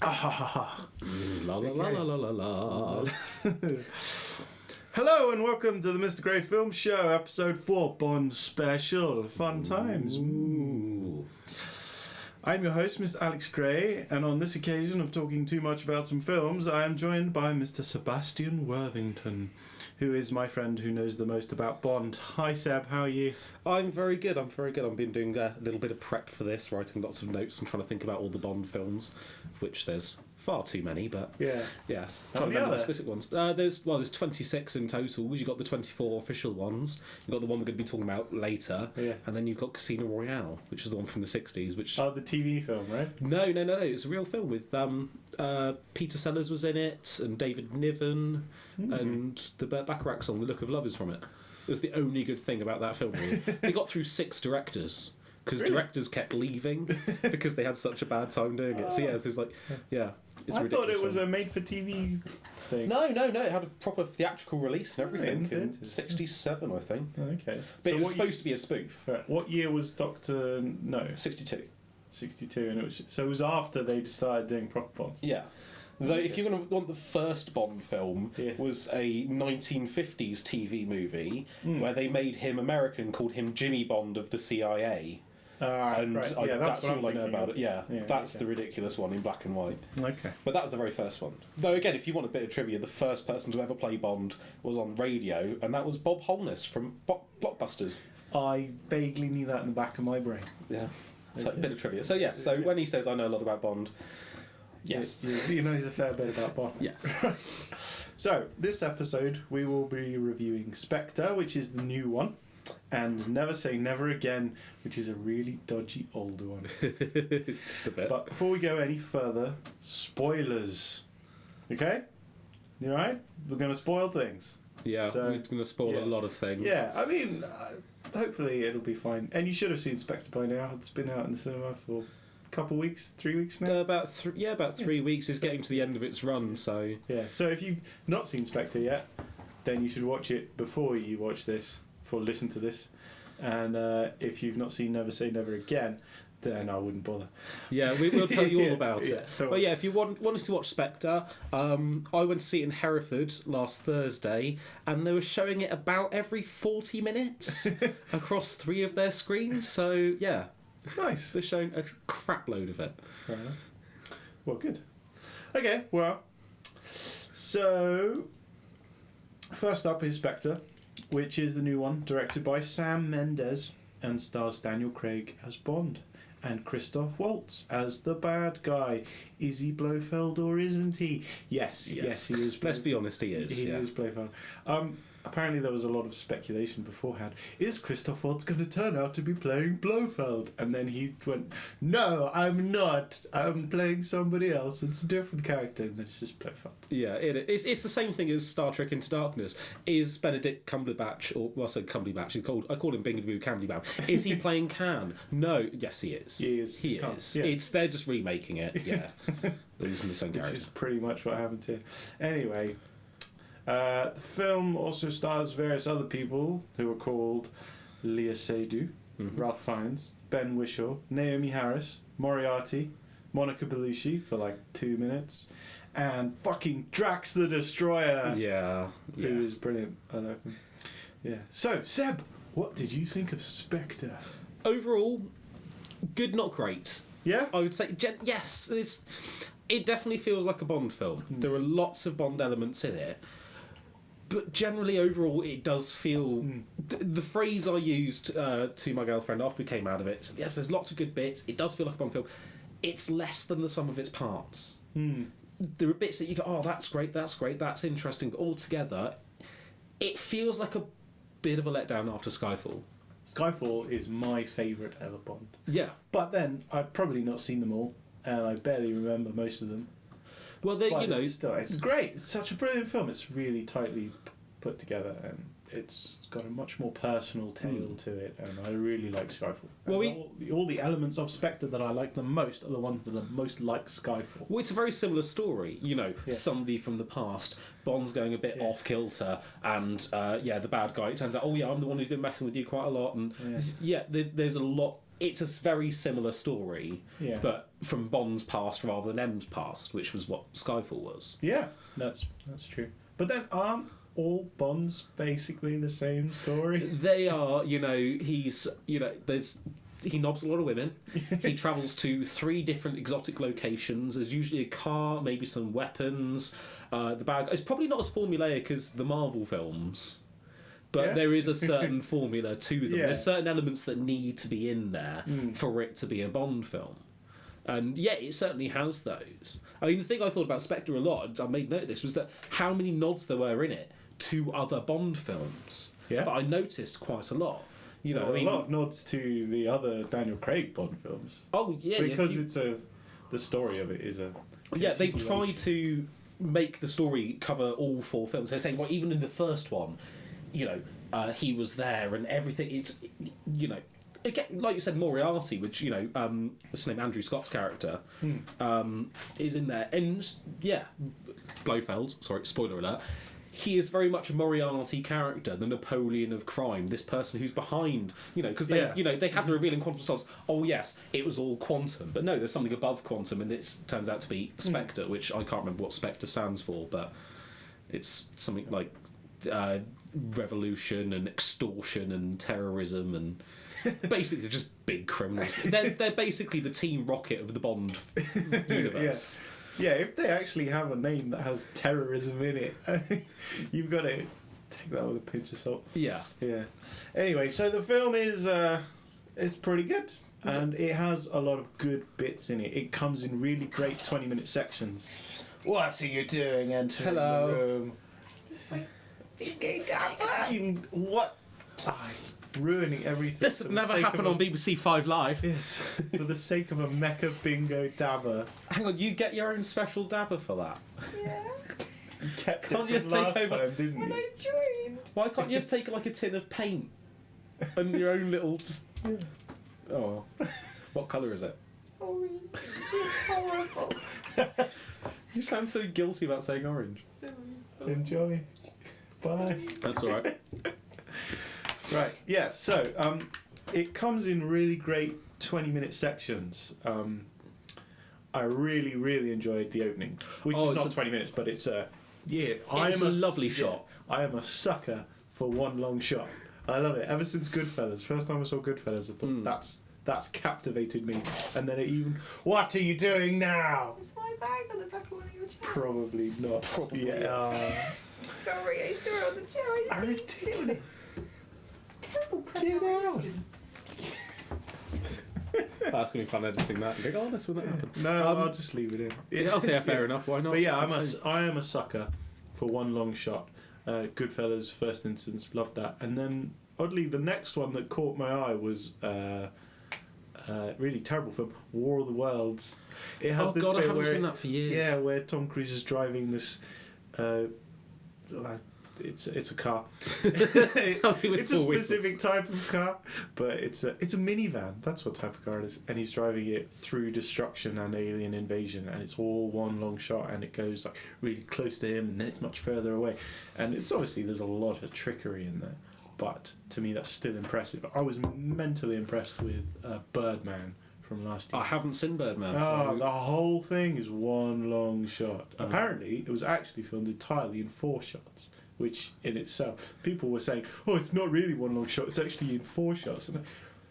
Ah ha ha ha. La la la la la la la. Hello and welcome to the Mr. Grey Film Show, episode 4, Bond Special. Fun times. Ooh. I'm your host, Mr. Alex Gray, and on this occasion of talking too much about some films, I am joined by Mr. Sebastian Worthington, who is my friend who knows the most about Bond. Hi Seb, how are you? I'm very good. I've been doing a little bit of prep for this, writing lots of notes and trying to think about all the Bond films, of which there's far too many, but yes. How Trying to many remember are the there? specific ones. There's 26 in total. You've got the 24 official ones. You've got the one we're going to be talking about later, and then you've got Casino Royale, which is the one from the 60s. Which Oh, the TV film, right? No. It's a real film with Peter Sellers was in it, and David Niven, and the Burt Bacharach song "The Look of Love" is from it. It's the only good thing about that film. Really. They got through 6 directors because directors kept leaving because they had such a bad time doing it. So yeah, it's like it's I ridiculous. thought it was film. a made-for-TV thing. No, it had a proper theatrical release and everything in did. 67, I think. Okay. But it was supposed to be a spoof. Right. What year was Doctor No? 62. 62, and it was after they started doing proper Bonds. Yeah. Though, if you're going to want the first Bond film, Yeah. was a 1950s TV movie where they made him American, called him Jimmy Bond of the CIA. And right. that's what all I know about it. Yeah, that's okay. the ridiculous one in black and white. Okay. But that was the very first one. Though, again, if you want a bit of trivia, the first person to ever play Bond was on radio, and that was Bob Holness from Blockbusters. I vaguely knew that in the back of my brain. Yeah. So, Okay. a bit of trivia. So, when he says, I know a lot about Bond, yes. You know he's a fair bit about Bond. Yes. So, this episode we will be reviewing Spectre, which is the new one, and Never Say Never Again, which is a really dodgy older one. Just a bit. But before we go any further, spoilers. Okay? You alright? We're going to spoil things. Yeah, So, we're going to spoil a lot of things. Yeah, I mean, hopefully it'll be fine. And you should have seen Spectre by now. It's been out in the cinema for a couple of weeks, 3 weeks now. About 3 weeks. Is getting to the end of its run, so... Yeah, so if you've not seen Spectre yet, then you should watch it before you watch this, before listen to this. And if you've not seen Never Say Never Again, then I wouldn't bother. Yeah, we'll tell you all about it. Don't But yeah, if you wanted to watch Spectre, I went to see it in Hereford last Thursday, and they were showing it about every 40 minutes across 3 of their screens. So yeah, Nice. they're showing a crap load of it. Fair enough. Well, good. Okay, well, so first up is Spectre, which is the new one, directed by Sam Mendes and stars Daniel Craig as Bond and Christoph Waltz as the bad guy. Is he Blofeld or isn't he? Yes, he is. Let's be honest, he is. He yeah. is Blofeld. Apparently there was a lot of speculation beforehand. Is Christoph Waltz going to turn out to be playing Blofeld? And then he went, no, I'm not. I'm playing somebody else. It's a different character. And then it's just Blofeld. Yeah, it's the same thing as Star Trek Into Darkness. Is Benedict Cumberbatch, I said Cumberbatch, I call him Bingaboo Cumberbatch. Is he playing Khan? No, yes he is. He is. He Khan. is. Yeah. They're just remaking it, yeah. They're using the same This character. is pretty much what happened here. Anyway, the film also stars various other people who are called Leah Seydoux, Ralph Fiennes, Ben Whishaw, Naomi Harris, Moriarty, Monica Bellucci for like 2 minutes, and fucking Drax the Destroyer, Yeah. who is brilliant. I love him. Yeah. So, Seb, what did you think of Spectre? Overall, good, not great. Yeah? I would say, yes, it definitely feels like a Bond film. There are lots of Bond elements in it. But generally, overall, it does feel... The phrase I used to my girlfriend after we came out of it, yes, there's lots of good bits. It does feel like a Bond film. It's less than the sum of its parts. There are bits that you go, oh, that's great, that's interesting. But altogether, it feels like a bit of a letdown after Skyfall. Skyfall is my favourite ever Bond. Yeah. But then, I've probably not seen them all, and I barely remember most of them. Well, But it's great. It's such a brilliant film. It's really tightly put together, and it's got a much more personal tale to it, and I really like Skyfall. Well, all the elements of Spectre that I like the most are the ones that are most like Skyfall. Well, it's a very similar story. Somebody from the past, Bond's going a bit off kilter, and the bad guy, it turns out, I'm the one who's been messing with you quite a lot, and there's a lot it's a very similar story, Yeah. but from Bond's past rather than M's past, which was what Skyfall was. Yeah, that's true. But then aren't all Bonds basically the same story? They are, he's, he knobs a lot of women. He travels to 3 different exotic locations. There's usually a car, maybe some weapons. The bag. It's probably not as formulaic as the Marvel films, but there is a certain formula to them. Yeah. There's certain elements that need to be in there for it to be a Bond film. And yeah, it certainly has those. I mean, the thing I thought about Spectre a lot, I made note of this, was that how many nods there were in it to other Bond films. Yeah. That I noticed quite a lot. A lot of nods to the other Daniel Craig Bond films. Oh yeah, because the story of it is a they've tried to make the story cover all 4 films. They're saying, well, even in the first one, he was there and everything. It's again, like you said, Moriarty, which what's his name, Andrew Scott's character, is in there, and Blofeld. Sorry, spoiler alert. He is very much a Moriarty character, the Napoleon of crime, this person who's behind, because they had the reveal in Quantum of Solace. Oh yes, it was all quantum, but no, there's something above quantum, and it turns out to be Spectre, which I can't remember what Spectre stands for, but it's something like revolution and extortion and terrorism and basically they're just big criminals. They're basically the Team Rocket of the Bond universe. Yeah, if they actually have a name that has terrorism in it, you've got to take that with a pinch of salt. Yeah. Yeah. Anyway, so the film is it's pretty good, and it has a lot of good bits in it. It comes in really great 20-minute sections. What are you doing entering the room? What? Ruining everything. This would never happen on BBC 5 Live. Yes, for the sake of a mecha bingo dabber. Hang on, you get your own special dabber for that? Yeah. You kept Can't it you from just take last over- time, didn't When you? I joined. Why can't you just take like a tin of paint and your own little... Oh. What colour is it? Orange. It's horrible. You sound so guilty about saying orange. Enjoy. Bye. That's alright. Right, yeah, so it comes in really great 20-minute sections. I really, really enjoyed the opening, which is not 20 minutes, but it's a... It's a lovely shot. I am a sucker for one long shot. I love it. Ever since Goodfellas, first time I saw Goodfellas, I thought that's captivated me. And then it even... What are you doing now? Is my bag on the back of one of your chairs? Probably not. Probably Yeah. Sorry, I saw it on the chair. I didn't mean to sit on it. It's terrible preparation. That's going to be fun editing that. And go, oh, that's when that happened. No, I'll just leave it in. Yeah, fair enough. Why not? But yeah, I am a sucker for one long shot. Goodfellas, first instance, loved that. And then, oddly, the next one that caught my eye was really terrible film, War of the Worlds. It has this I bit haven't where seen that for years. Yeah, where Tom Cruise is driving this... it's a car. It's a specific type of car, but it's a minivan. That's what type of car it is, and he's driving it through destruction and alien invasion, and it's all one long shot, and it goes like really close to him, and then it's much further away, and it's obviously there's a lot of trickery in there, but to me that's still impressive. I was mentally impressed with Birdman from last year. I haven't seen Birdman. Oh, the whole thing is one long shot. Apparently, it was actually filmed entirely in 4 shots, which in itself, people were saying, oh, it's not really one long shot, it's actually in 4 shots. And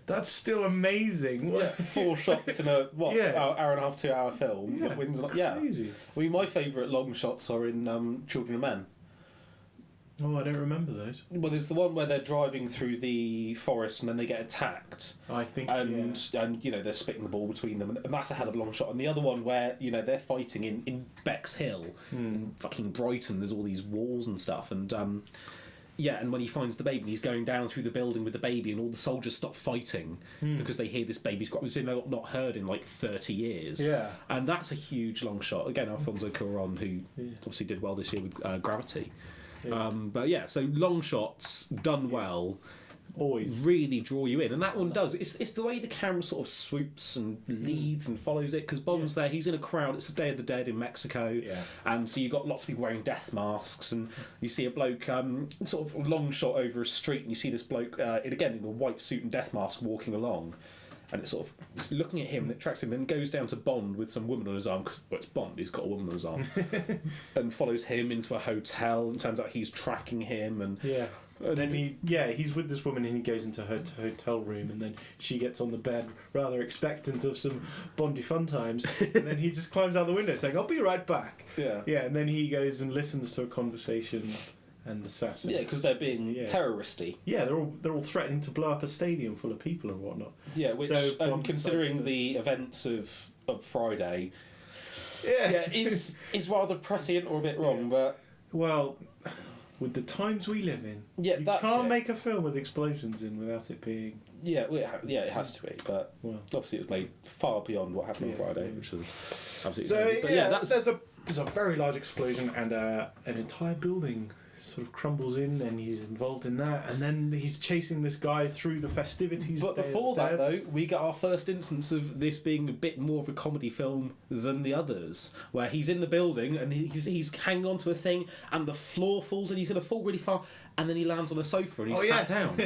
that's still amazing. Yeah, 4 shots in a, hour and a half, 2 hour film. Yeah, crazy. I mean, my favourite long shots are in Children of Men. Oh, I don't remember those. Well, there's the one where they're driving through the forest and then they get attacked. I think, and they're spitting the ball between them, and that's a hell of a long shot. And the other one where they're fighting in Bexhill, in fucking Brighton. There's all these walls and stuff, and and when he finds the baby, and he's going down through the building with the baby, and all the soldiers stop fighting because they hear this baby's cry, which they've not heard in like 30 years. Yeah, and that's a huge long shot. Again, Alfonso Cuarón, who obviously did well this year with Gravity. Yeah. So long shots done well always really draw you in, and that one does. It's the way the camera sort of swoops and leads and follows it, because Bond's there, he's in a crowd, it's the Day of the Dead in Mexico, and so you've got lots of people wearing death masks, and you see a bloke sort of long shot over a street, and you see this bloke in a white suit and death mask walking along, and it's sort of it's looking at him and it tracks him, then goes down to Bond with some woman on his arm, because it's Bond, he's got a woman on his arm, and follows him into a hotel, and turns out he's tracking him, and then he's with this woman and he goes into her hotel room, and then she gets on the bed rather expectant of some Bondy fun times, and then he just climbs out the window saying, "I'll be right back." And then he goes and listens to a conversation and assassin. Yeah, because they're being terroristy. Yeah, they're all threatening to blow up a stadium full of people and whatnot. Yeah, which considering the events of Friday, is rather prescient or a bit wrong, but well, with the times we live in, you can't make a film with explosions in without it being. It has to be, but obviously it was made far beyond what happened on Friday, which was absolutely. So there's a very large explosion and an entire building sort of crumbles in, and he's involved in that, and then he's chasing this guy through the festivities. But before that, though, we get our first instance of this being a bit more of a comedy film than the others, where he's in the building and he's hanging onto a thing, and the floor falls, and he's going to fall really far, and then he lands on a sofa and he's sat down,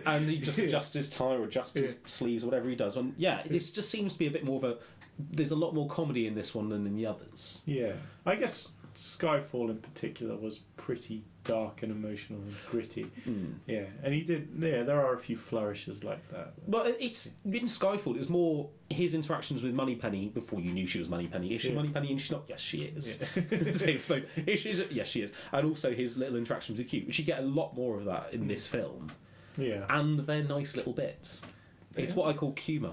and he just adjusts his tie or adjusts his sleeves or whatever he does. And this just seems to be a bit more of a. There's a lot more comedy in this one than in the others. Yeah, I guess Skyfall in particular was pretty dark and emotional and gritty. Yeah, and he did. Yeah, there are a few flourishes like that. But it's in Skyfall. It's more his interactions with Moneypenny before you knew she was Moneypenny. Is she Moneypenny and she's not? Yes, she is. Yes, she is. And also his little interactions with Q, which you get a lot more of that in this film. Yeah, and they're nice little bits. It's what I call Cumour.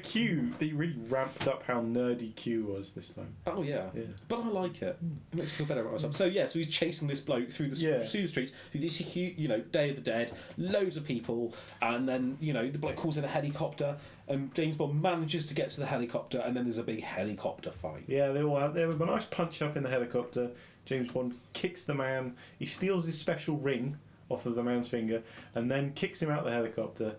Q. They really ramped up how nerdy Q was this time. Oh yeah. But I like it. It makes me feel better about myself. So so he's chasing this bloke through the streets. Through this huge, Day of the Dead, loads of people, and then the bloke calls in a helicopter, and James Bond manages to get to the helicopter, and then there's a big helicopter fight. Yeah, they have a nice punch up in the helicopter. James Bond kicks the man. He steals his special ring off of the man's finger, and then kicks him out the helicopter.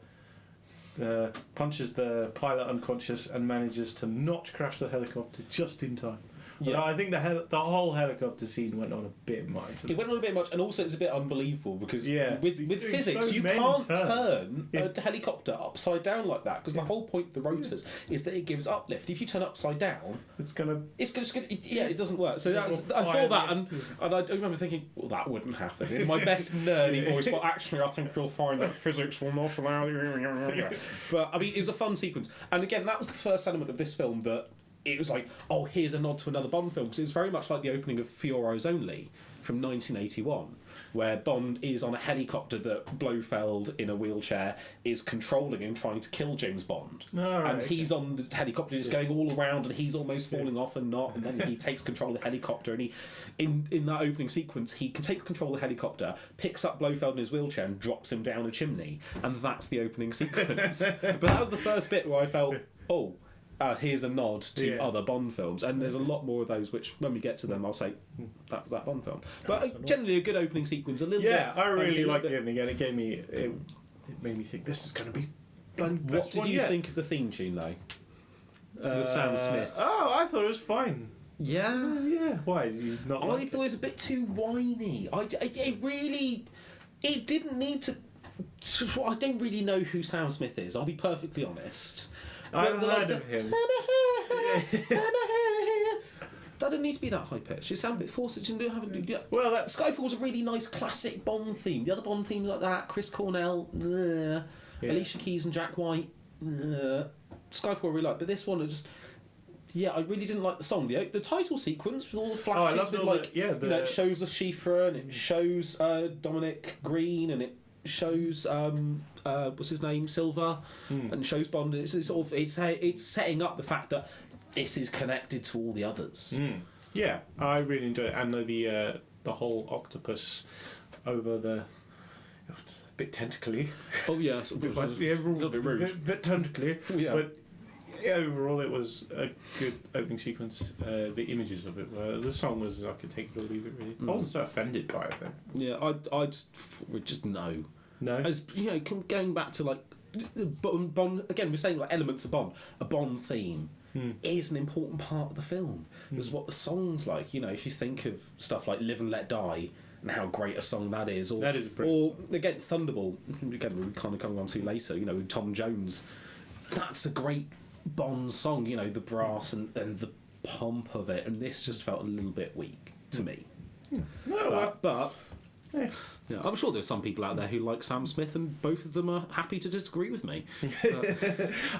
Punches the pilot unconscious and manages to not crash the helicopter just in time. Yeah. I think the whole helicopter scene went on a bit much. It went on a bit much, and also it's a bit unbelievable because with physics you can't turn a helicopter upside down like that, because the whole point of the rotors is that it gives uplift. If you turn upside down, it doesn't work. So I thought that, and I do remember thinking, well, that wouldn't happen in my best nerdy voice. But actually, I think you'll find that physics will not allow you. But I mean, it was a fun sequence, and again, that was the first element of this film that. It was like, oh, here's a nod to another Bond film, because it's very much like the opening of Fioros Only from 1981, where Bond is on a helicopter that Blofeld in a wheelchair is controlling and trying to kill James Bond. He's on the helicopter, just going all around, and he's almost falling off and not, and then he takes control of the helicopter, and he, in that opening sequence, he can take control of the helicopter, picks up Blofeld in his wheelchair and drops him down a chimney, and that's the opening sequence. But that was the first bit where I felt, oh, here's a nod to other Bond films, and there's a lot more of those, which when we get to them I'll say that was that Bond film. But generally a good opening sequence, a little bit. I really liked the opening, and it made me think this is going to be what did you think of the theme tune though? The Sam Smith. Oh, I thought it was fine. Yeah. Why did you not I thought it was a bit too whiny. It didn't need to. I don't really know who Sam Smith is, I'll be perfectly honest. I've heard of him. That didn't need to be that high pitched. It sounded a bit forced. It didn't have a. Well, Skyfall's a really nice classic Bond theme. The other Bond themes like that, Chris Cornell, Alicia Keys and Jack White. Skyfall I really like, but this one I just. Yeah, I really didn't like the song. The title sequence with all the flashes, it shows the Schiffer and it shows Dominic Green and it shows what's his name, Silver, and shows Bond. It's setting up the fact that this is connected to all the others. Yeah, I really enjoyed it, and the whole octopus over the. It was a bit tentacly. Oh yeah, a little bit rude. Bit tentacly. Yeah. But overall, it was a good opening sequence. The images of it were. The song was, I could take it or leave it, really. I wasn't so offended by it, though. Yeah, I just no. No. As going back to like Bond again, we're saying like elements of Bond. A Bond theme is an important part of the film. It's what the song's like. If you think of stuff like Live and Let Die, and how great a song that is. Or, That is a brilliant or again, Thunderball. Again, we're kind of coming on to later. You know, with Tom Jones. That's a great Bond song. You know, the brass and the pomp of it, and this just felt a little bit weak to me. No, But yeah. yeah, I'm sure there's some people out there who like Sam Smith, and both of them are happy to disagree with me.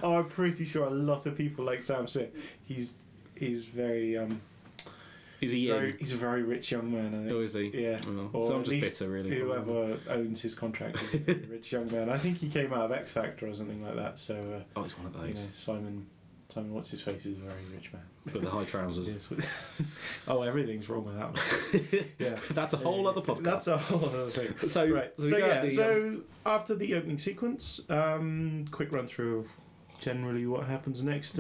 Oh, I'm pretty sure a lot of people like Sam Smith. He's very Is he in? he's a very rich young man, I think. Oh, is he? Yeah. Oh, Or so I'm at just least bitter, really. Whoever owns his contract is a very rich young man. I think he came out of X Factor or something like that. So Oh, he's one of you those. know, Simon, what's his face, is a very rich man. But the high trousers. Yes. Oh, everything's wrong with that one. Yeah. That's a whole other podcast. That's a whole other thing. So, Right. we So got yeah. the, So after the opening sequence, quick run through of generally what happens next.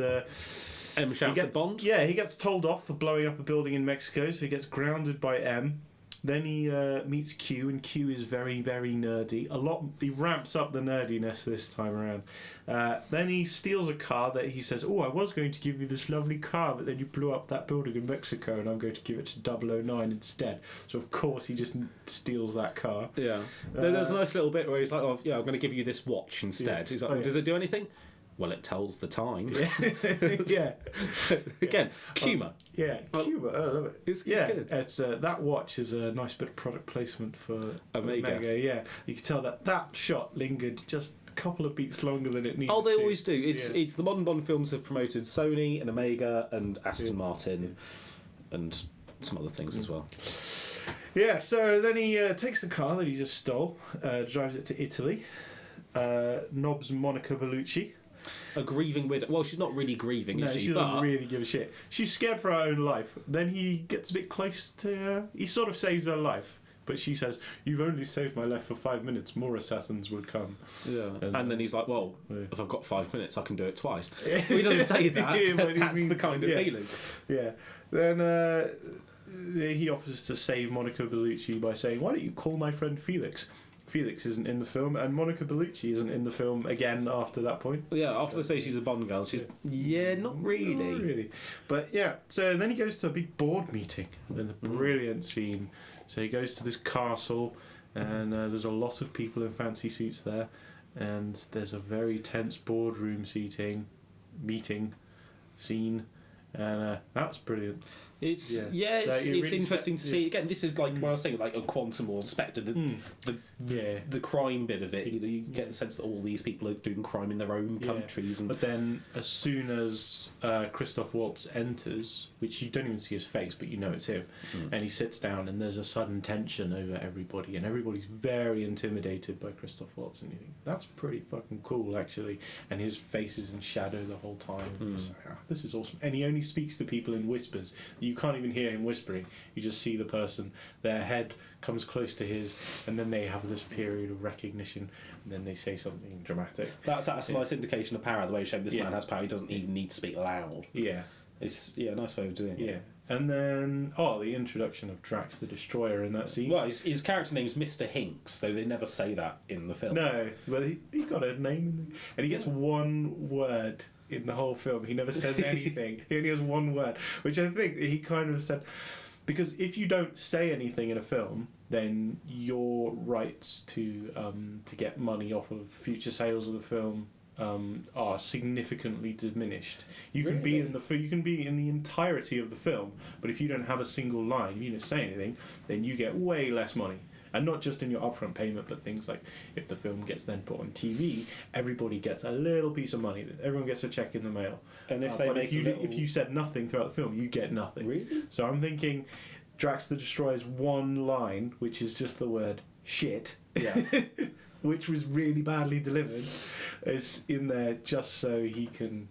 M shouts at Bond. Yeah, he gets told off for blowing up a building in Mexico, so he gets grounded by M. Then he meets Q, and Q is very, very nerdy. He ramps up the nerdiness this time around. Then he steals a car that he says, "Oh, I was going to give you this lovely car, but then you blew up that building in Mexico, and I'm going to give it to 009 instead." So of course he just steals that car. Yeah. There's a nice little bit where he's like, "Oh, yeah, I'm going to give you this watch instead." Yeah. He's like, Oh, yeah. "Does it do anything?" Well, it tells the time. Yeah. Again, humour. Yeah, Cuba. I love it. It's good. good. It's that watch is a nice bit of product placement for Omega. Yeah, you can tell that shot lingered just a couple of beats longer than it needed. Oh, they to. always do. It's Yeah. it's the modern Bond films have promoted Sony and Omega and Aston Martin and some other things as well. Yeah. So then he takes the car that he just stole, drives it to Italy, nobs Monica Bellucci. A grieving widow. Well, she's not really grieving, No, is she? she doesn't But really give a shit. She's scared for her own life. Then he gets a bit close to her. He sort of saves her life. But she says, "You've only saved my life for 5 minutes. More assassins would come." yeah. And then he's like, "Well, Yeah. if I've got 5 minutes, I can do it twice." Well, he doesn't say that. Yeah, but but he that's the means- kind of yeah. feeling. Yeah. Then he offers to save Monica Bellucci by saying, "Why don't you call my friend Felix?" Felix isn't in the film, and Monica Bellucci isn't in the film again after that point. Yeah, after they say she's a Bond girl, she's not really. Not really. But yeah, so then he goes to a big board meeting. Then a brilliant scene. So he goes to this castle, and there's a lot of people in fancy suits there, and there's a very tense boardroom meeting scene, and that's brilliant. It's Yeah. it's, Like, it it's really interesting to set- see. Again, this is like when I was saying, like a Quantum or Spectre, the crime bit of it. You know, you get the sense that all these people are doing crime in their own countries, and But then, as soon as Christoph Waltz enters, which you don't even see his face, but you know it's him, and he sits down, and there's a sudden tension over everybody, and everybody's very intimidated by Christoph Waltz, and you think that's pretty fucking cool, actually. And his face is in shadow the whole time. It's like, this is awesome. And he only speaks to people in whispers. You can't even hear him whispering. You just see the person. Their head comes close to his, and then they have this period of recognition, and then they say something dramatic. that's a nice indication of power. The way you showed this Yeah. man has power. He doesn't even need to speak loud. Yeah. It's a nice way of doing it. Yeah. And then, the introduction of Drax the Destroyer in that scene. Well, his character name's Mr. Hinks, though they never say that in the film. No, but he got a name, and he gets one word in the whole film. He never says anything. He only has one word, which I think he kind of said, because if you don't say anything in a film, then your rights to get money off of future sales of the film are significantly diminished. You can be in you can be in the entirety of the film, but if you don't have a single line, if you don't say anything, then you get way less money. And not just in your upfront payment, but things like if the film gets then put on TV, everybody gets a little piece of money. Everyone gets a check in the mail. And if they But make if you said nothing throughout the film, you get nothing. Really? So I'm thinking Drax the Destroyer's one line, which is just the word shit, Yeah. which was really badly delivered, is in there just so he can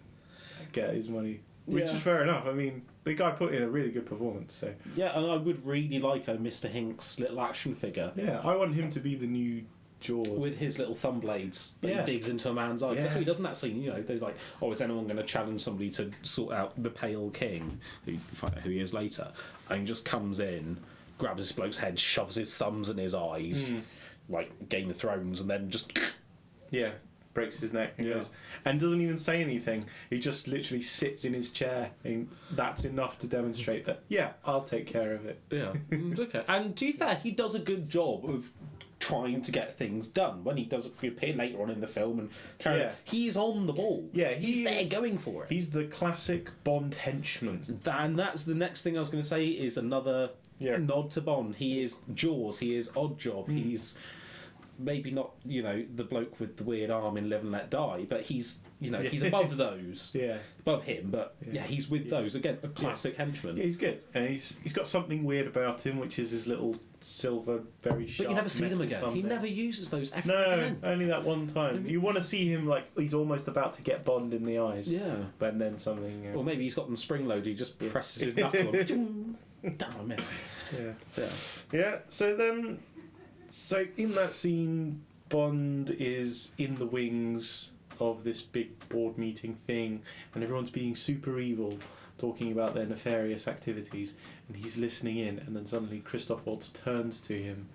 get his money. Which Yeah. is fair enough. I mean, the guy put in a really good performance. So Yeah, and I would really like a Mr. Hinks little action figure yeah, I want him to be the new Jaws. with his little thumb blades that Yeah. he digs into a man's eye. 'Cause That's Yeah. what he does in that scene. You know, there's like, oh, is anyone going to challenge somebody to sort out the Pale King, who you find out who he is later, and he just comes in, grabs this bloke's head, shoves his thumbs in his eyes, like Game of Thrones, and then just Yeah. breaks his neck and Yeah. goes, and doesn't even say anything. He just literally sits in his chair, and that's enough to demonstrate that, yeah, I'll take care of it. Yeah, okay. And to be fair, he does a good job of trying to get things done. When he does appear later on in the film and he's on the ball. Yeah, he's there going for it. He's the classic Bond henchman. And that's the next thing I was going to say is another nod to Bond. He is Jaws, he is Oddjob, he's maybe not, the bloke with the weird arm in Live and Let Die, but he's, he's above those. Yeah. Above him, but he's with those. Again, a classic henchman. Yeah, he's good. And he's got something weird about him, which is his little silver, very sharp. But you never see them again. thumbnail. He never uses those ever No, again. only that one time. You want to see him like he's almost about to get Bond in the eyes. Yeah. But then something. Or maybe he's got them spring-loaded, he just presses his knuckle on. Damn, I missed. Yeah. So in that scene, Bond is in the wings of this big board meeting thing, and everyone's being super evil, talking about their nefarious activities, and he's listening in, and then suddenly Christoph Waltz turns to him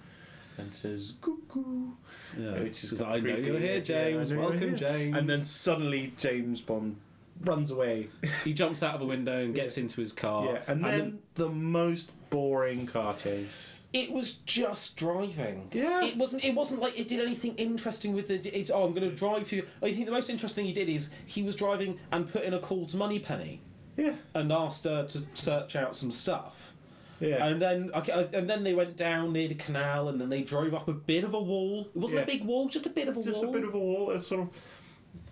and says, "Cuckoo," which is I know you're here, James. Welcome, James. And then suddenly James Bond runs away. He jumps out of a window and gets into his car. Yeah, and then the most boring car chase. It was just driving. Yeah. It wasn't like it did anything interesting with the. I'm going to drive for you. I think the most interesting thing he did is he was driving and put in a call to Moneypenny. Yeah. And asked her to search out some stuff. Yeah. And then they went down near the canal, and then they drove up a bit of a wall. It wasn't a big wall, just a bit of a wall. Just a bit of a wall. It's sort of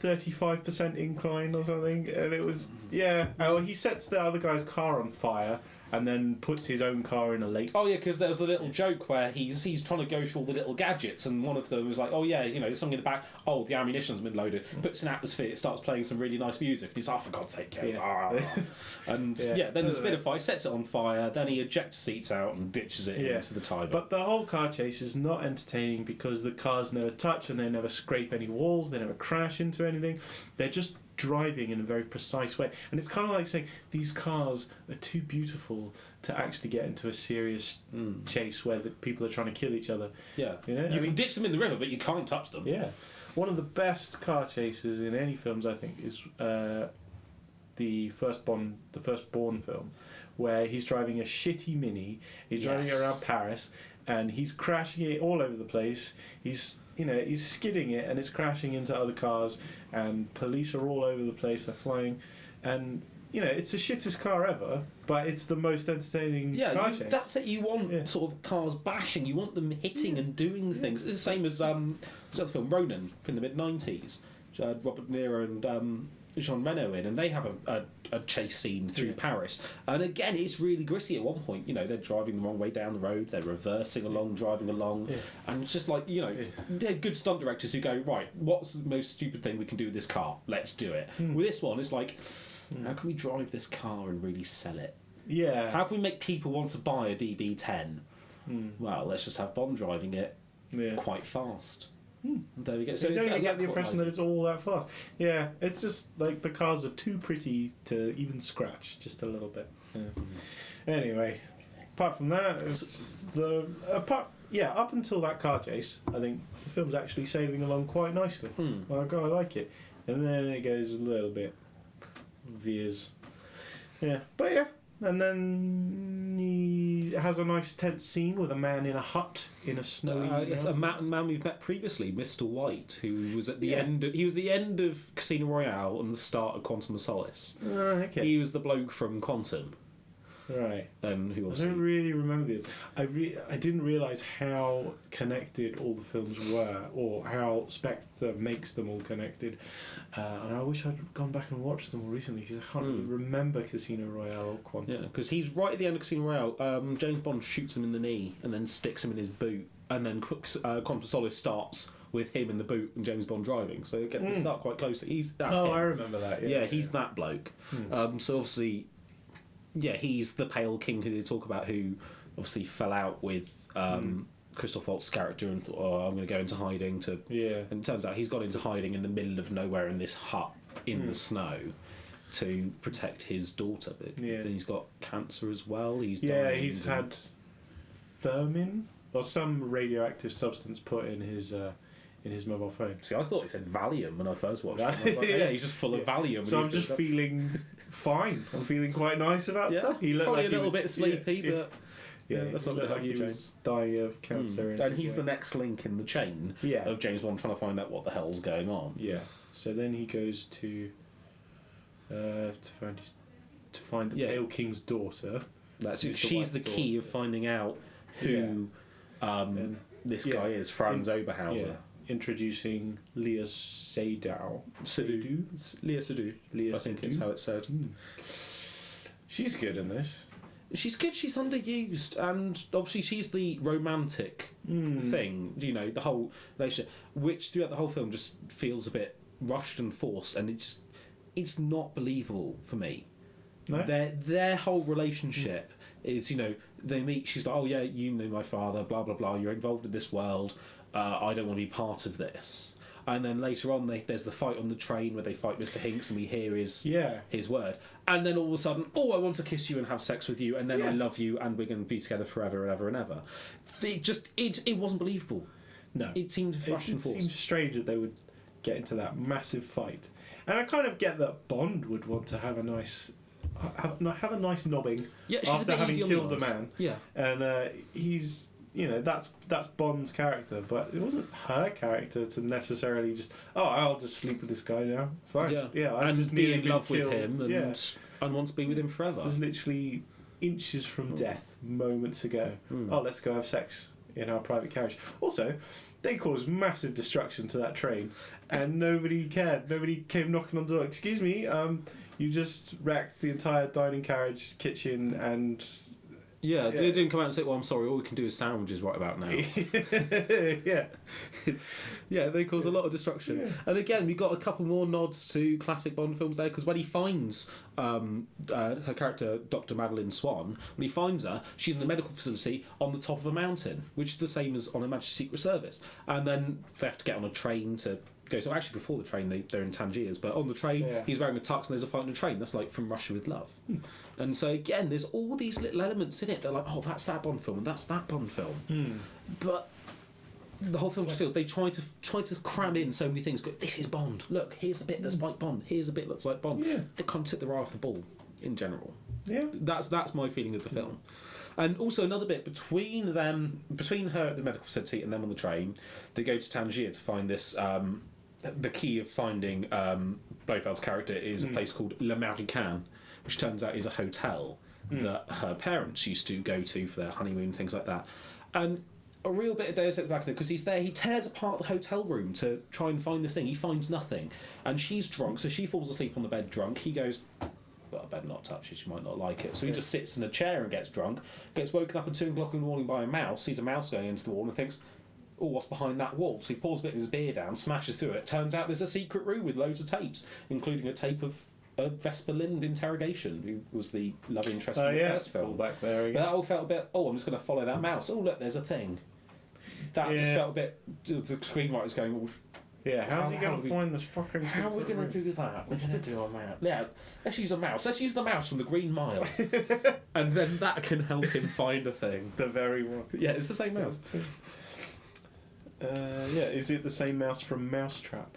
35% incline or something, and it was Oh, he sets the other guy's car on fire and then puts his own car in a lake. Oh yeah, because there was a little joke where he's trying to go through all the little gadgets, and one of them was like, oh yeah, there's something in the back. Oh, the ammunition's been loaded. Puts an atmosphere. It starts playing some really nice music, and he's for God's sake, and then there's a bit of fire. Sets it on fire. Then he ejector seats out and ditches it into the Tiber. But the whole car chase is not entertaining because the cars never touch and they never scrape any walls. They never crash into anything. They're just driving in a very precise way, and it's kind of like saying these cars are too beautiful to actually get into a serious chase where the people are trying to kill each other. Yeah, you can ditch them in the river, but you can't touch them. Yeah, one of the best car chases in any films, I think, is the first Bourne film, where he's driving a shitty Mini. He's driving it around Paris, and he's crashing it all over the place. He's skidding it, and it's crashing into other cars, and police are all over the place. They're flying, and it's the shittest car ever, but it's the most entertaining car chase. That's it. You want sort of cars bashing. You want them hitting and doing things. It's the same as the other film Ronin from the mid-90s. Robert De Niro and Jean Reno in, and they have a chase scene through Paris, and again it's really gritty. At one point, they're driving the wrong way down the road, they're reversing along, driving along, and it's just like they're good stunt directors who go, right, what's the most stupid thing we can do with this car, let's do it. With this one it's like, how can we drive this car and really sell it? How can we make people want to buy a DB10? Well, let's just have Bond driving it quite fast. There we go. So you don't get the impression that it's all that fast. Yeah, it's just like the cars are too pretty to even scratch, just a little bit. Anyway, apart from that, up until that car chase, I think the film's actually sailing along quite nicely. I like it, and then it goes a little bit veers. And then he has a nice tense scene with a man in a hut in a snowy. A man we've met previously, Mr. White, who was at the end. He was the end of Casino Royale and the start of Quantum of Solace. Okay. He was the bloke from Quantum. Right. Who obviously... I don't really remember this. I didn't realise how connected all the films were, or how Spectre makes them all connected. And I wish I'd gone back and watched them more recently, because I can't really remember Casino Royale or Quantum. Yeah, because he's right at the end of Casino Royale. James Bond shoots him in the knee and then sticks him in his boot, and then Quantum of Solace starts with him in the boot and James Bond driving. So again, we start quite closely. That's him. I remember that. Yeah, he's that bloke. So obviously... Yeah, he's the Pale King who they talk about, who obviously fell out with Christoph Waltz's character and thought, I'm going to go into hiding. And it turns out he's gone into hiding in the middle of nowhere in this hut in the snow to protect his daughter. But then he's got cancer as well. He's had vermin or some radioactive substance put in his in his mobile phone. See, I thought he said Valium when I first watched it. I was like, yeah, he's just full of Valium. So I'm just feeling fine. I'm feeling quite nice about stuff. He looked probably like a little bit sleepy, but that's not going to help he you, was dying of cancer. And he's the next link in the chain of James Bond trying to find out what the hell's going on. Yeah. So then he goes to find the Pale King's daughter. She's the key of finding out who this guy is, Franz Oberhauser. Yeah. Introducing Leah Seydoux. Leah Seydoux. I think is how it's said. She's good in this. She's good. She's underused, and obviously she's the romantic thing. You know, the whole relationship, which throughout the whole film just feels a bit rushed and forced, and it's not believable for me. No? Their whole relationship is, you know, they meet. She's like, oh yeah, you know my father, blah blah blah. You're involved in this world. I don't want to be part of this. And then later on, there's the fight on the train where they fight Mr. Hinks, and we hear his word. And then all of a sudden, oh, I want to kiss you and have sex with you, and then I love you, and we're going to be together forever and ever and ever. It wasn't believable. No, it seemed rushed and forced. It seemed strange that they would get into that massive fight, and I kind of get that Bond would want to have a nice nobbing after having killed a man. Yeah, and he's. You know, that's Bond's character, but it wasn't her character to necessarily just, I'll just sleep with this guy now. Fine. Yeah. I and just be in love with him and want to be with him forever. It was literally inches from death moments ago. Let's go have sex in our private carriage. Also, they caused massive destruction to that train, and nobody cared. Nobody came knocking on the door. Excuse me, you just wrecked the entire dining carriage, kitchen, and... Yeah, they didn't come out and say, well, I'm sorry, all we can do is sandwiches right about now. They cause a lot of destruction. Yeah. And again, we got a couple more nods to classic Bond films there, because when he finds her character, Dr. Madeline Swan, when he finds her, she's in a medical facility on the top of a mountain, which is the same as on Her Majesty's Secret Service. And then they have to get on a train to go. So actually, before the train, they're in Tangiers, but on the train, he's wearing a tux and there's a fight on the train. That's like From Russia with Love. And so again, there's all these little elements in it. They're like, oh, that's that Bond film and that's that Bond film. But the whole film just feels they try to cram in so many things. Go, this is Bond. Look, here's a bit that's like Bond. Here's a bit that's like Bond. Yeah. They kind of took the eye off the ball in general. Yeah, that's my feeling of the film. And also another bit between her at the medical facility and them on the train, they go to Tangier to find this. The key of finding Blofeld's character is a place called Le Marican, which turns out is a hotel that her parents used to go to for their honeymoon and things like that. And a real bit of Deus Ex Machina, because he's there, he tears apart the hotel room to try and find this thing. He finds nothing. And she's drunk, so she falls asleep on the bed drunk. He goes, well, I better not touch it, she might not like it. So he just sits in a chair and gets drunk, gets woken up at 2 o'clock in the morning by a mouse, sees a mouse going into the wall and thinks, oh, what's behind that wall? So he pulls a bit of his beer down, smashes through it. Turns out there's a secret room with loads of tapes, including a tape of Vesper Lind interrogation, who was the love interest in the first film. Back there again. But that all felt a bit, I'm just going to follow that mouse. Oh, look, there's a thing. That just felt a bit, the screenwriter's going, how's he going to find this fucking... How are we going to do that? We're going to do a mouse. Yeah, let's use a mouse. Let's use the mouse from the Green Mile. And then that can help him find a thing. The very one. Yeah, it's the same mouse. Is it the same mouse from Mousetrap?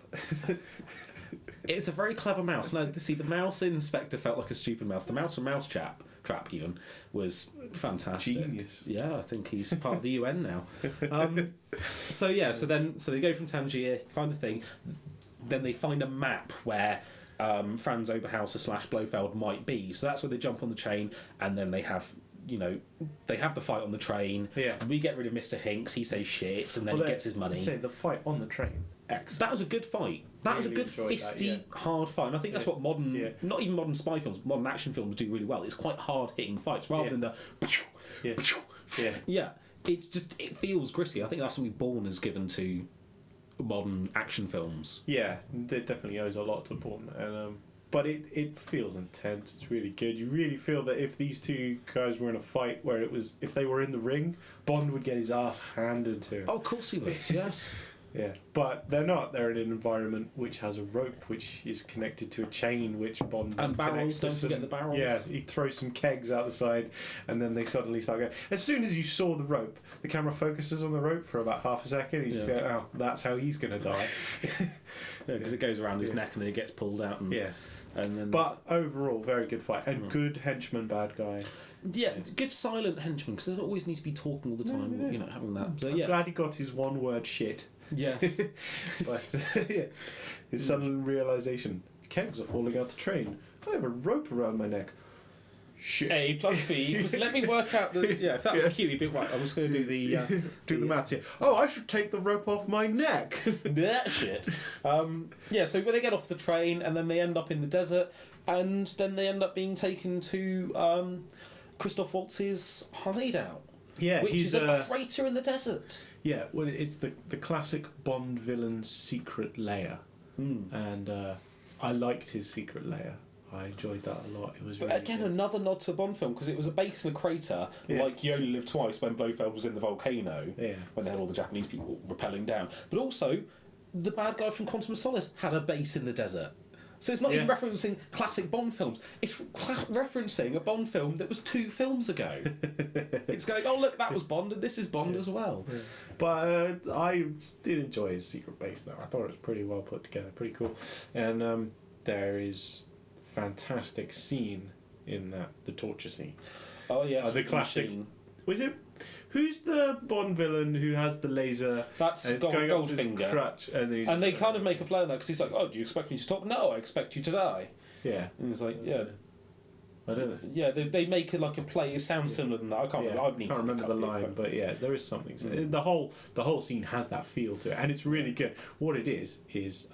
It's a very clever mouse. No, see, the mouse in Spectre felt like a stupid mouse. The mouse from Mousetrap even was fantastic. Genius. Yeah, I think he's part of the UN now. So they go from Tangier, find the thing, then they find a map where Franz Oberhauser / Blofeld might be. So that's where they jump on the train, and then they have the fight on the train. Yeah. We get rid of Mr. Hinks, he says shit, and then he gets his money. I'd say the fight on the train, excellent. That was a good fight. That was a good fisty, hard fight. And I think that's what modern, not even modern spy films, modern action films do really well. It's quite hard-hitting fights, rather than the... Yeah. It feels gritty. I think that's something Bourne has given to modern action films. Yeah, it definitely owes a lot to Bourne. And, but it feels intense. It's really good. You really feel that if these two guys were in a fight if they were in the ring, Bond would get his ass handed to him. Oh, of course he would, yes. Yeah, but they're not. They're in an environment which has a rope which is connected to a chain which Bond And barrels, connects to don't forget the barrels. Yeah, he throws some kegs out the side and then they suddenly start going. As soon as you saw the rope, the camera focuses on the rope for about half a second. You just go, oh, that's how he's going to die. Because it goes around his neck and then it gets pulled out. And, Yeah. And then But overall, very good fight. And good henchman, bad guy. yeah, good silent henchman, because they don't always need to be talking all the time, No. you know, having that. So, I'm yeah. glad he got his one word shit. Yes. But, yeah. His sudden realisation. Kegs are falling out the train. I have a rope around my neck. Shit. A plus B. Just let me work out the. Yeah, if that was cute, you'd be right. I'm just going to do the. Do the maths here. Oh, I should take the rope off my neck. That shit. Yeah, so when they get off the train and then they end up in the desert, and then they end up being taken to Christoph Waltz's hideout. Yeah, which he's is a crater in the desert. Yeah, well, it's the classic Bond villain's secret lair, and I liked his secret lair. I enjoyed that a lot. It was But really again, good. another nod to a Bond film, because it was a base in a crater, Yeah. like You Only Live Twice when Blofeld was in the volcano, Yeah. when they had all the Japanese people rappelling down. But also, the bad guy from Quantum of Solace had a base in the desert. So it's not even referencing classic Bond films. It's referencing a Bond film that was 2 films ago. It's going, oh look, that was Bond, and this is Bond as well. Yeah. But I did enjoy his secret base, though. I thought it was pretty well put together, pretty cool. And there is fantastic scene in that, the torture scene. Oh yes, the classic. Was it? Who's the Bond villain who has the laser? That's and it's going up to his Goldfinger. crutch, And they kind of make a play on that, because he's like, oh, do you expect me to talk? No, I expect you to die. Yeah. And he's like, yeah. I don't know. Yeah, they make it like a play. It sounds similar than that. I can't remember. I'd need can't to look remember the up line, but yeah, there is something. So the whole scene has that feel to it, and it's really good. What it is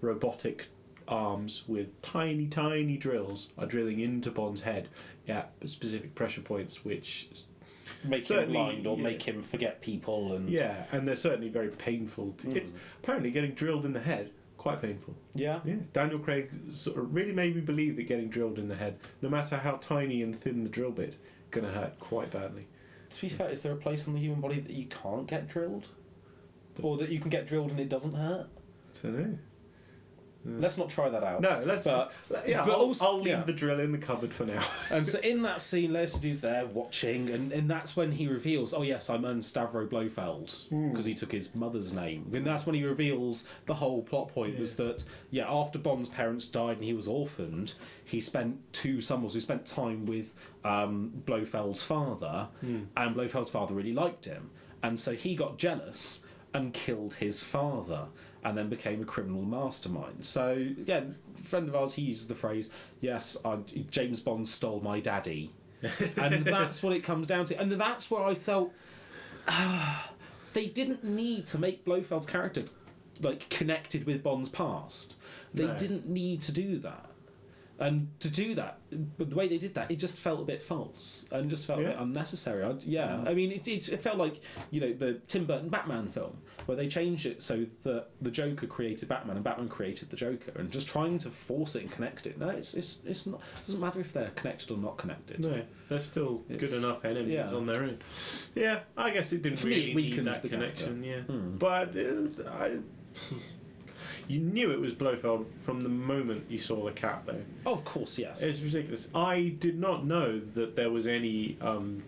robotic arms with tiny, tiny drills are drilling into Bond's head at specific pressure points, which make him certainly, blind or make him forget people. And and they're certainly very painful. It's apparently getting drilled in the head. Quite painful. Yeah. Daniel Craig sort of really made me believe that getting drilled in the head, no matter how tiny and thin the drill bit, gonna hurt quite badly. To be fair, is there a place in the human body that you can't get drilled, or that you can get drilled and it doesn't hurt? I don't know. Let's not try that out. No, let's. But I'll leave the drill in the cupboard for now. And so in that scene, Lea Seydoux there watching, and that's when he reveals, oh yes, I'm Stavro Blofeld, because he took his mother's name. And that's when he reveals the whole plot point was that, after Bond's parents died and he was orphaned, he spent 2 summers, he spent time with Blofeld's father, and Blofeld's father really liked him. And so he got jealous and killed his father, and then became a criminal mastermind. So, again, a friend of ours, he uses the phrase, yes, James Bond stole my daddy. And that's what it comes down to. And that's where I felt, they didn't need to make Blofeld's character, connected with Bond's past. They didn't need to do that. And to do that, but the way they did that, it just felt a bit false and just felt a bit unnecessary. I mean, it felt like, the Tim Burton Batman film, where they changed it so that the Joker created Batman and Batman created the Joker, and just trying to force it and connect it. No, it's not. It doesn't matter if they're connected or not connected. No, they're still good enough enemies on their own. Yeah, I guess it didn't For me, really it need weakened that the connection. character. But you knew it was Blofeld from the moment you saw the cat, though. Oh, of course, yes. It's ridiculous. I did not know that there was any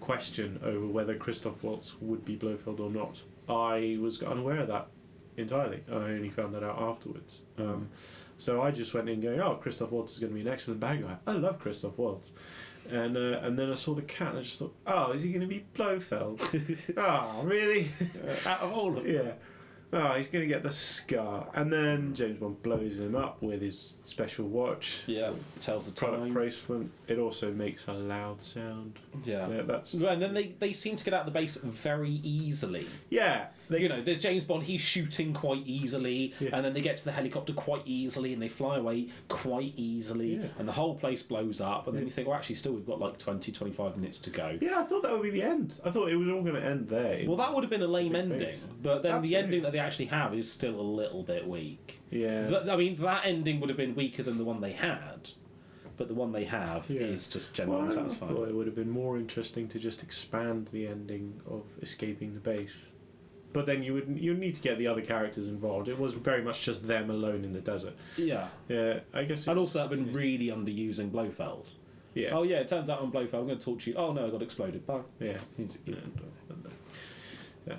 question over whether Christoph Waltz would be Blofeld or not. I was unaware of that entirely. I only found that out afterwards. So I just went in going, oh, Christoph Waltz is going to be an excellent bad guy. I love Christoph Waltz. And then I saw the cat and I just thought, oh, is he going to be Blofeld? Oh, really? Out of all of them. Yeah. Oh, he's going to get the scar. And then James Bond blows him up with his special watch. Yeah, tells the Product time. placement. It also makes a loud sound. Yeah. That's... And then they seem to get out of the base very easily. Yeah. There's James Bond, he's shooting quite easily, and then they get to the helicopter quite easily, and they fly away quite easily, and the whole place blows up, and then you think, well, actually, still, we've got 20, 25 minutes to go. Yeah, I thought that would be the end. I thought it was all going to end there. Well, that would have been a lame ending, base. but then Absolutely. the ending that they actually have is still a little bit weak. Yeah. I mean, that ending would have been weaker than the one they had, but the one they have is just generally unsatisfying. I thought it would have been more interesting to just expand the ending of escaping the base. but then you need to get the other characters involved. It was very much just them alone in the desert. Yeah. Yeah, I guess. And also, that been really underusing Blofeld. Yeah. Oh yeah, it turns out I'm Blofeld. I'm going to talk to you. Oh no, I got exploded. Bye. Yeah. Yeah.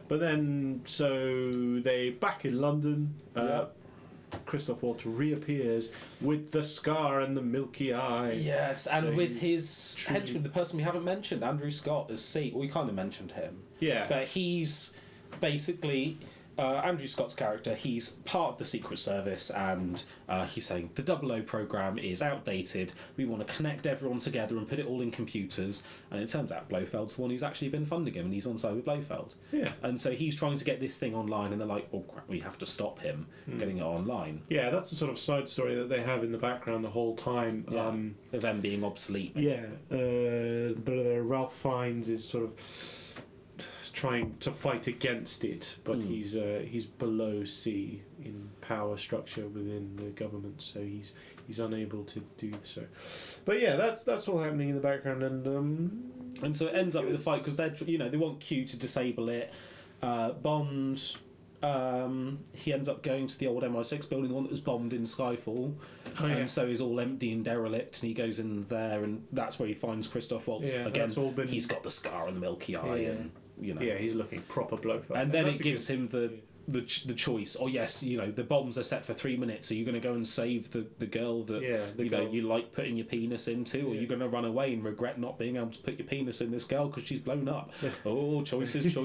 But then, so they back in London. Christoph Waltz reappears with the scar and the milky eye. Yes, and So with his truly- henchman, the person we haven't mentioned, Andrew Scott, as C. We kind of mentioned him. Yeah. But he's basically Andrew Scott's character. He's part of the Secret Service, and he's saying the 00 program is outdated. We want to connect everyone together and put it all in computers. And it turns out Blofeld's the one who's actually been funding him, and he's on side with Blofeld. Yeah. And so he's trying to get this thing online, and they're like, "Oh crap, we have to stop him getting it online." Yeah, that's a sort of side story that they have in the background the whole time. Yeah. Of them being obsolete. Yeah, Ralph Fiennes is sort of trying to fight against it, but he's below C in power structure within the government, so he's unable to do so. But yeah, that's all happening in the background, And so it ends up with a fight because they want Q to disable it. Bond, he ends up going to the old MI6 building, the one that was bombed in Skyfall, and so he's all empty and derelict. And he goes in there, and that's where he finds Christoph Waltz again. that's all been... He's got the scar and the milky eye, and yeah, he's looking proper Blofeld. And then it gives him the choice. Oh yes, the bombs are set for 3 minutes. Are you going to go and save the girl that you like putting your penis into, or are you going to run away and regret not being able to put your penis in this girl because she's blown up? Oh, choices.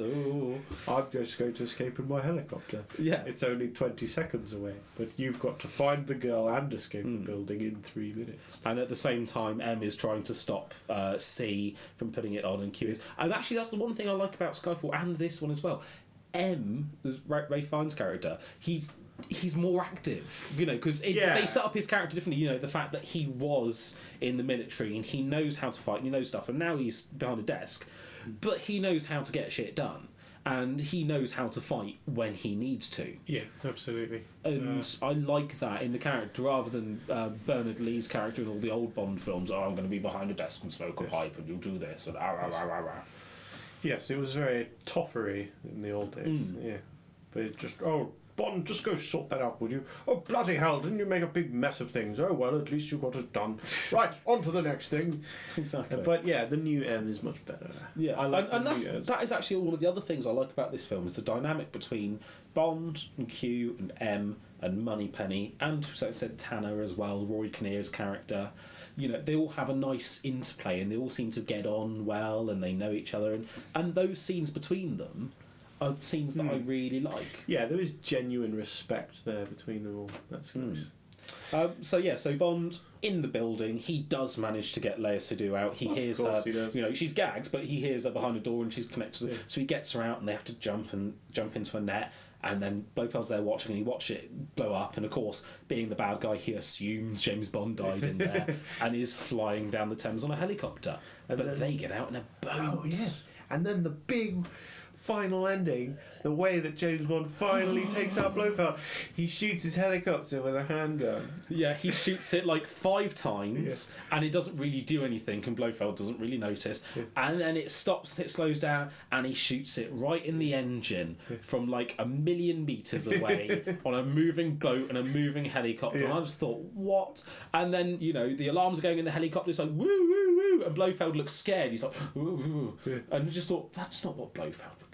Oh, I'm just going to escape in my helicopter. Yeah, it's only 20 seconds away, but you've got to find the girl and escape the building in 3 minutes. And at the same time, M is trying to stop C from putting it on, and Q is. And actually, that's the one thing I like about Skyfall and this one as well. M, Ray Fiennes' character, he's more active, because they set up his character differently. The fact that he was in the military and he knows how to fight and he knows stuff, and now he's behind a desk, but he knows how to get shit done, and he knows how to fight when he needs to. Yeah, absolutely. And I like that in the character, rather than Bernard Lee's character in all the old Bond films. Oh, I'm going to be behind a desk and smoke a pipe, and you'll do this, and Yes, it was very toffery in the old days. Yeah, but it's just Bond, just go sort that out, would you? Oh, bloody hell, didn't you make a big mess of things? Oh, well, at least you got it done. Right, on to the next thing. Exactly. But yeah, the new M is much better. Yeah, I like and that is actually one of the other things I like about this film, is the dynamic between Bond and Q and M and Moneypenny, and so it said Tanner as well, Roy Kinnear's character. They all have a nice interplay, and they all seem to get on well, and they know each other, and those scenes between them are scenes that I really like. Yeah, there is genuine respect there between them all. That's nice. So Bond in the building, he does manage to get Léa Seydoux out. He hears her. He does. She's gagged, but he hears her behind a door, and she's connected. Yeah. So he gets her out, and they have to jump into a net. And then Blofeld's there watching, and he watches it blow up. And of course, being the bad guy, he assumes James Bond died in there and is flying down the Thames on a helicopter. But they get out in a boat. Oh, yes. And then the big final ending, the way that James Bond finally takes out Blofeld, he shoots his helicopter with a handgun. Yeah, he shoots it like 5 times, and it doesn't really do anything, and Blofeld doesn't really notice. Yeah. And then it stops and it slows down, and he shoots it right in the engine from like 1,000,000 meters away on a moving boat and a moving helicopter. Yeah. And I just thought, what? And then, the alarms are going in the helicopter, it's like, woo, woo, woo, and Blofeld looks scared. He's like, woo, woo, woo. And I just thought, that's not what Blofeld would look like.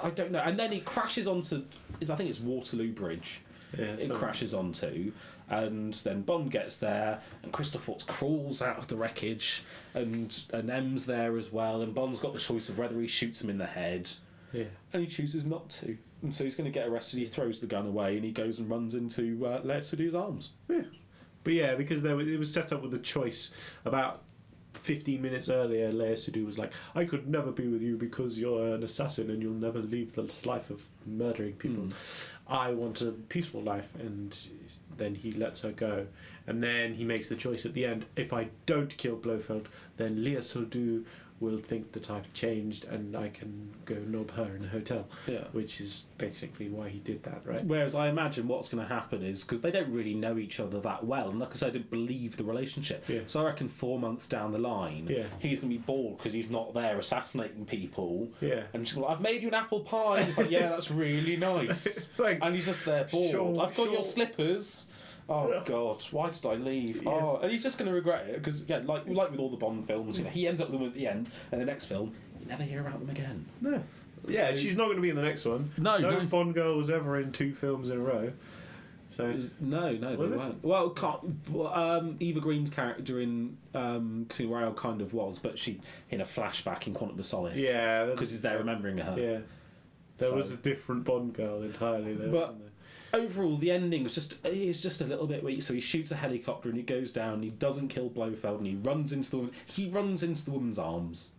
I don't know. And then it crashes onto, I think it's Waterloo Bridge. Yeah, it crashes onto, and then Bond gets there, and Christoph Waltz crawls out of the wreckage, and M's there as well, and Bond's got the choice of whether he shoots him in the head, and he chooses not to, and so he's going to get arrested. He throws the gun away, and he goes and runs into Léa Seydoux's arms. Yeah, but yeah, because it was set up with a choice about 15 minutes earlier. Léa Seydoux was like, I could never be with you because you're an assassin and you'll never leave the life of murdering people. I want a peaceful life. And then he lets her go, and then he makes the choice at the end, if I don't kill Blofeld, then Léa Seydoux will think that I've changed and I can go knob her in a hotel. Yeah. Which is basically why he did that, right? Whereas I imagine what's going to happen is, because they don't really know each other that well, and like I said, I didn't believe the relationship. Yeah. So I reckon 4 months down the line, he's going to be bored because he's not there assassinating people. Yeah. And she's like, I've made you an apple pie. And he's like, yeah, that's really nice. Thanks. And he's just there bored. Sure, I've got your slippers. Oh God, why did I leave? Yes. Oh, and he's just going to regret it because, yeah, like with all the Bond films, you know, he ends up with them at the end, and the next film, you never hear about them again. No. Yeah, So- she's not going to be in the next one. No. Bond girl was ever in 2 films in a row. So No, Was they it? weren't. Eva Green's character in Casino Royale kind of was, but she in a flashback in Quantum of Solace. yeah, because he's there remembering her. Yeah, there So- was a different Bond girl entirely there. But- Wasn't there? Overall, the ending was just a little bit weak. So he shoots a helicopter and he goes down. And he doesn't kill Blofeld and he runs into the woman's arms.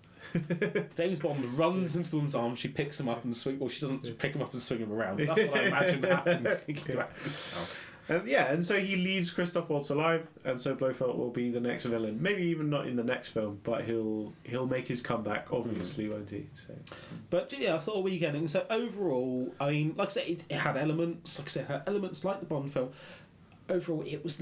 James Bond runs into the woman's arms. She picks him up and swing. Well, she doesn't pick him up and swing him around. But that's what I imagine happens. Thinking about it now. And so he leaves Christoph Waltz alive, and so Blofeld will be the next villain. Maybe even not in the next film, but he'll make his comeback, obviously, won't he? So. But yeah, I thought a weekend. And so overall, I mean, like I said, it had elements. Like I said, it had elements like the Bond film. Overall, it was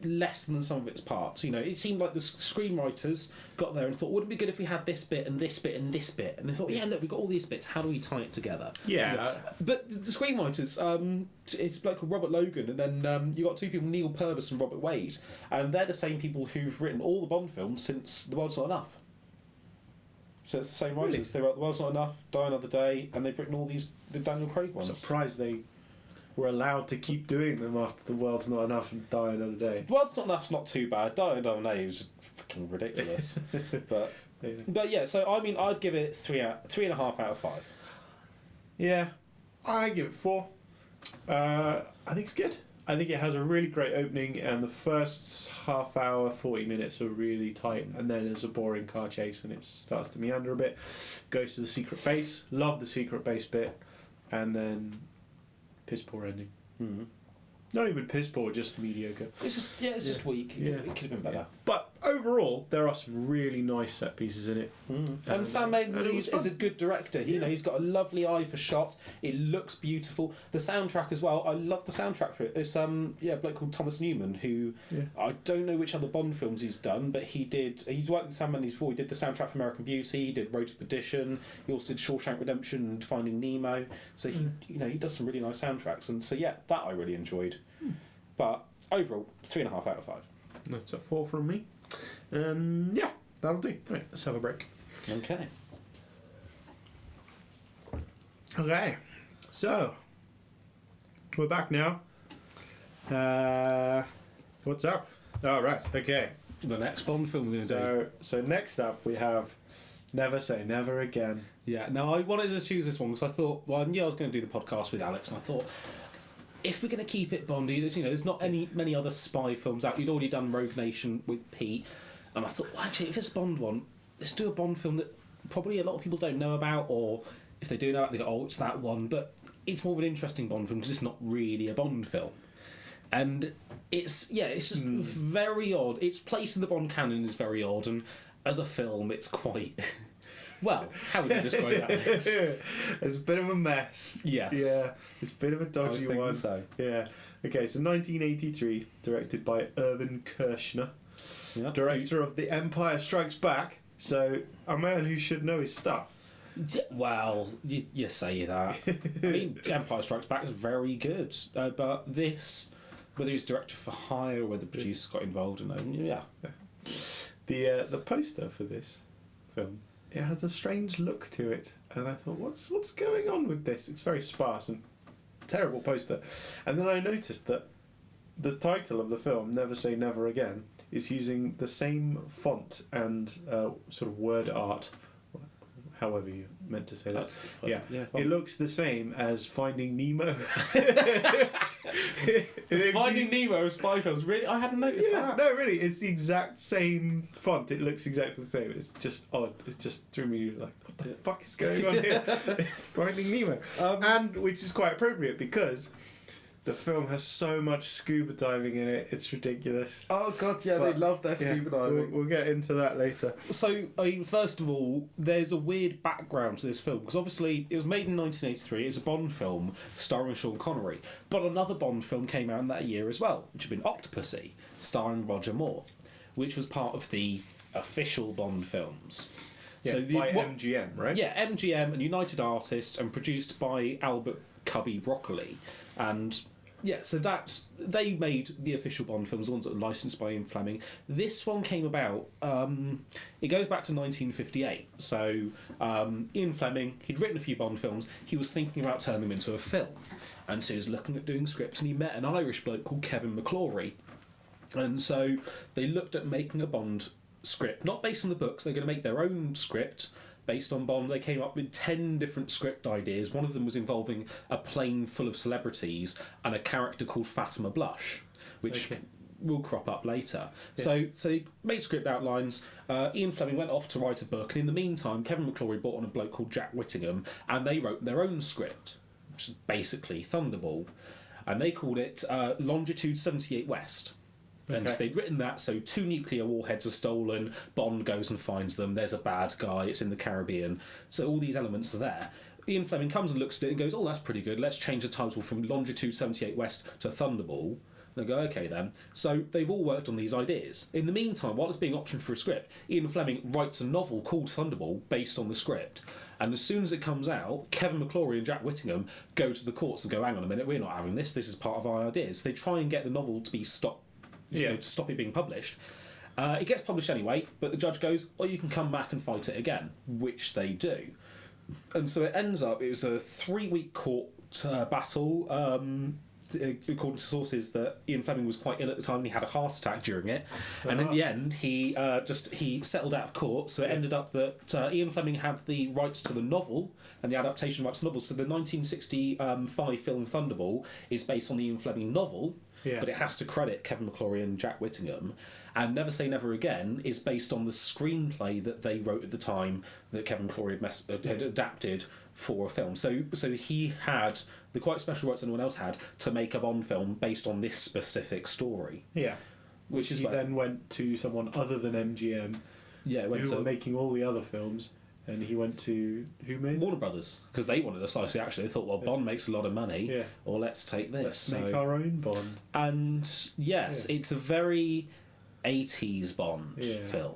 less than the sum of its parts. You know, it seemed like the screenwriters got there and thought, wouldn't it be good if we had this bit and this bit and this bit? And they thought, yeah, look, we've got all these bits. How do we tie it together? Yeah. You know, but the screenwriters, it's a bloke called Robert Logan, and then you got 2 people, Neil Purvis and Robert Wade, and they're the same people who've written all the Bond films since The World's Not Enough. So it's the same writers. Really? They wrote The World's Not Enough, Die Another Day, and they've written all the Daniel Craig I'm ones. surprised they were allowed to keep doing them after The World's Not Enough and Die Another Day. The World's Not Enough's not too bad. Die Another Day was fucking ridiculous. But yeah, so I mean, I'd give it 3.5 out of 5. Yeah, I give it 4. I think it's good. I think it has a really great opening, and the first half hour, 40 minutes are really tight, and then there's a boring car chase, and it starts to meander a bit. Goes to the secret base. Love the secret base bit, and then piss poor ending. Mm-hmm. Not even piss poor, just mediocre. It's just weak. Yeah. It could have been better. But overall, there are some really nice set pieces in it. And Sam Maiden and it was is a fun. good director. You know, he's got a lovely eye for shots. It looks beautiful. The soundtrack as well. I love the soundtrack for it. It's a bloke called Thomas Newman, who I don't know which other Bond films he's done, but he worked with Sam Mendes before. He did the soundtrack for American Beauty. He did Road to Perdition. He also did Shawshank Redemption and Finding Nemo. So he does some really nice soundtracks. And so yeah, that I really enjoyed. But overall, 3.5 out of 5. That's a 4 from me. Yeah, that'll do. Right, let's have a break. Okay. Okay, so we're back now. What's up? Oh, right, okay. The next Bond film we're going to do. So next up we have Never Say Never Again. Yeah, now I wanted to choose this one because I thought, well, I knew I was going to do the podcast with Alex, and I thought, if we're going to keep it Bondy, there's not many other spy films out. You'd already done Rogue Nation with Pete, and I thought, well, actually, if it's a Bond one, let's do a Bond film that probably a lot of people don't know about, or if they do know about, they go, oh, it's that one. But it's more of an interesting Bond film because it's not really a Bond film, and it's just very odd. Its place in the Bond canon is very odd, and as a film, it's quite. Well, how would you describe that? Alex? It's a bit of a mess. Yes. Yeah, it's a bit of a dodgy I think one. so. Yeah. Okay, so 1983, directed by Irvin Kershner, Yeah. director of The Empire Strikes Back. So a man who should know his stuff. Yeah, well, you say that. I mean, Empire Strikes Back is very good, but this, whether he's director for hire or whether the producers got involved in it, The poster for this film, it has a strange look to it, and I thought, what's going on with this? It's very sparse and terrible poster. And then I noticed that the title of the film, Never Say Never Again, is using the same font and sort of word art, however you meant to say that. That's fun. Yeah, fun. it looks the same as Finding Nemo. Finding Nemo is spy films. Really, I hadn't noticed that. No, really, it's the exact same font. It looks exactly the same. It's just odd. It just threw me like, what the fuck is going on here? It's Finding Nemo, and which is quite appropriate because The film has so much scuba diving in it, it's ridiculous. Oh god, yeah, they love their scuba diving. We'll get into that later. So, I mean, first of all, there's a weird background to this film, because obviously it was made in 1983, it's a Bond film starring Sean Connery, but another Bond film came out in that year as well, which had been Octopussy, starring Roger Moore, which was part of the official Bond films. Yeah, so by MGM, right? Yeah, MGM and United Artists, and produced by Albert Cubby Broccoli. And yeah, so they made the official Bond films, the ones that were licensed by Ian Fleming. This one came about, it goes back to 1958. So Ian Fleming, he'd written a few Bond films, he was thinking about turning them into a film. And so he was looking at doing scripts, and he met an Irish bloke called Kevin McClory. And so they looked at making a Bond script, not based on the books, they're going to make their own script based on Bond. They came up with 10 different script ideas. One of them was involving a plane full of celebrities and a character called Fatima Blush, which will crop up later. Yeah. So they made script outlines. Ian Fleming went off to write a book, and in the meantime, Kevin McClory brought on a bloke called Jack Whittingham, and they wrote their own script, which is basically Thunderball, and they called it Longitude 78 West. And so they'd written that, so 2 nuclear warheads are stolen, Bond goes and finds them, there's a bad guy, it's in the Caribbean. So all these elements are there. Ian Fleming comes and looks at it and goes, oh, that's pretty good, let's change the title from Longitude 78 West to Thunderball. They go, okay then. So they've all worked on these ideas. In the meantime, while it's being optioned for a script, Ian Fleming writes a novel called Thunderball based on the script. And as soon as it comes out, Kevin McClory and Jack Whittingham go to the courts and go, hang on a minute, we're not having this, this is part of our ideas. They try and get the novel to be stopped, to stop it being published. It gets published anyway, but the judge goes, oh, you can come back and fight it again, which they do. And so it ends up, it was a 3-week court battle, according to sources that Ian Fleming was quite ill at the time and he had a heart attack during it. And in the end, he settled out of court, so it ended up that Ian Fleming had the rights to the novel and the adaptation rights to the novel. So the 1965 film Thunderball is based on the Ian Fleming novel, but it has to credit Kevin McClory and Jack Whittingham. And Never Say Never Again is based on the screenplay that they wrote at the time that Kevin McClory had adapted for a film. So he had the quite special rights anyone else had to make a Bond film based on this specific story. Yeah. Which is then went to someone other than MGM. Yeah, who were making all the other films. And he went to... Who made Warner Brothers, because they wanted a slice. Actually, they thought, well, Bond makes a lot of money, or let's take this. Let's make our own Bond. And yes, it's a very 80s Bond film.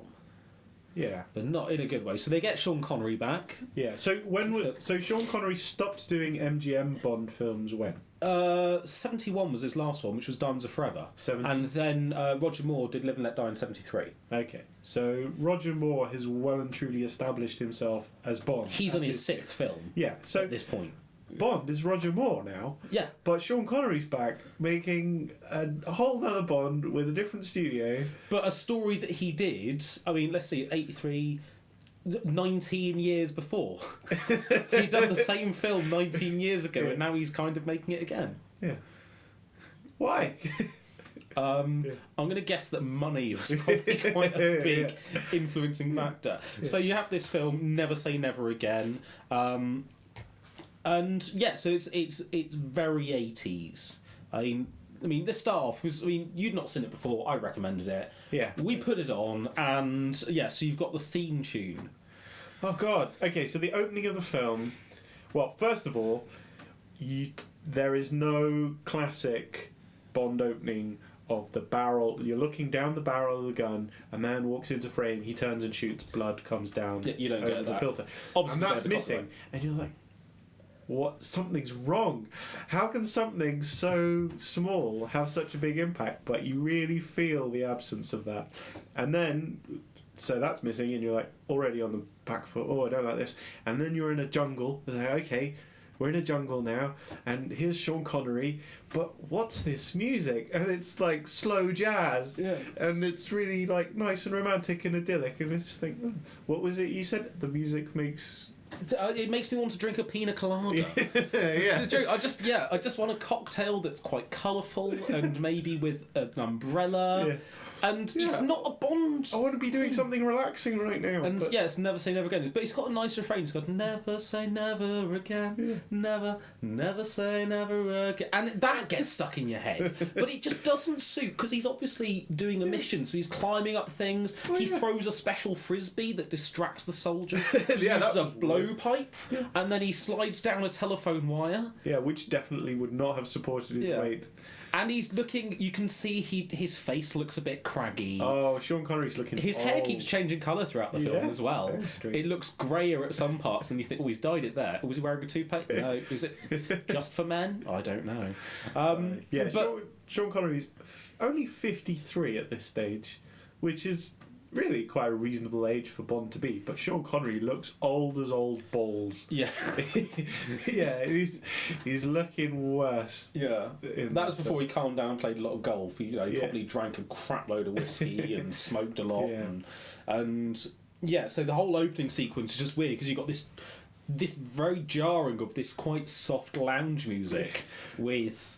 Yeah, but not in a good way. So they get Sean Connery back. Yeah. So so Sean Connery stopped doing MGM Bond films when? 71 was his last one, which was Diamonds Are Forever. 70. And then Roger Moore did Live and Let Die in 73. Okay. So Roger Moore has well and truly established himself as Bond. He's on his 6th film. Yeah. So at this point, Bond is Roger Moore now. Yeah. But Sean Connery's back making a whole other Bond with a different studio. But a story that he did, I mean, let's see, 83... 19 years before. He'd done the same film 19 years ago, and now he's kind of making it again. Yeah. Why? I'm going to guess that money was probably quite a big influencing factor. So you have this film, Never Say Never Again, and yeah, so it's very 80s. I mean, this start off was, you'd not seen it before, I recommended it. Yeah. We put it on, and yeah, so you've got the theme tune. Oh, God. Okay, so the opening of the film, well, first of all, there is no classic Bond opening of the barrel. You're looking down the barrel of the gun, a man walks into frame, he turns and shoots, blood comes down. Yeah, you don't get the that. filter. Obviously, and that's missing. And you're like, what? Something's wrong. How can something so small have such a big impact? But you really feel the absence of that. And then, so that's missing, and you're like already on the back foot. Oh, I don't like this. And then you're in a jungle. It's like, okay, we're in a jungle now, and here's Sean Connery. But what's this music? And it's like slow jazz, and it's really like nice and romantic and idyllic. And I just think, what was it you said? The music makes. It makes me want to drink a pina colada. Yeah. I just want a cocktail that's quite colourful and maybe with an umbrella. And it's not a Bond. I want to be doing something relaxing right now. And it's Never Say Never Again. But it's got a nice refrain. It's got never say never again. Never, never say never again. And that gets stuck in your head. But it just doesn't suit because he's obviously doing a mission. So he's climbing up things. He throws a special frisbee that distracts the soldiers. He uses a blowpipe. Yeah. And then he slides down a telephone wire. Yeah, which definitely would not have supported his weight. And he's looking, you can see his face looks a bit craggy. Oh, Sean Connery's looking His hair keeps changing colour throughout the film as well. It looks greyer at some parts, and you think, oh, he's dyed it there. Or was he wearing a toupee? No. Was it just for men? I don't know. But Sean Connery's only 53 at this stage, which is really quite a reasonable age for Bond to be, but Sean Connery looks old as old balls. Yeah. Yeah, he's looking worse. Yeah. That was before he calmed down and played a lot of golf. He probably drank a crap load of whiskey and smoked a lot. And so the whole opening sequence is just weird because you've got this very jarring of this quite soft lounge music with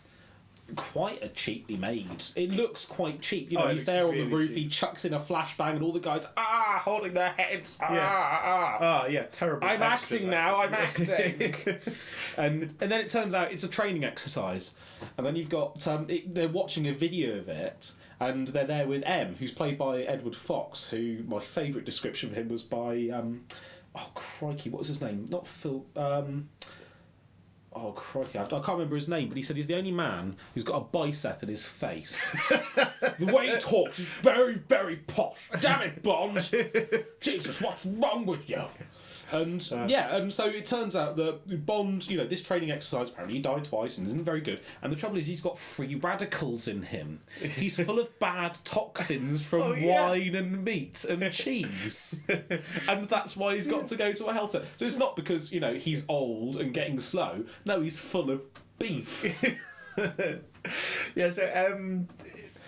quite a cheaply made. It looks quite cheap. He's there on the roof. Cheap. He chucks in a flashbang, and all the guys holding their heads. Terrible. I'm acting now. I'm acting. and then it turns out it's a training exercise, and then you've got they're watching a video of it, and they're there with M, who's played by Edward Fox, who my favourite description of him was by oh crikey, what was his name? Not Phil. Oh, crikey, I can't remember his name, but he said he's the only man who's got a bicep in his face. The way he talks is very, very posh. Damn it, Bond! Jesus, what's wrong with you? And so it turns out that Bond, this training exercise, apparently he died twice and isn't very good. And the trouble is he's got free radicals in him. He's full of bad toxins from wine and meat and cheese. And that's why he's got to go to a health centre. So it's not because, he's old and getting slow. No, he's full of beef. So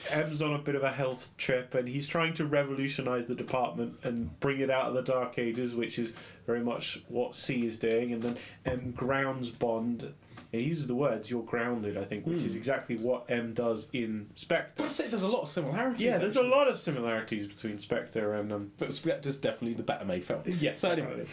M's on a bit of a health trip, and he's trying to revolutionise the department and bring it out of the Dark Ages, which is very much what C is doing. And then M grounds Bond. He uses the words "you're grounded," I think, which is exactly what M does in Spectre. I'd say there's a lot of similarities. Yeah, there's a lot of similarities between Spectre and but Spectre's definitely the better made film. Yeah, so anyway,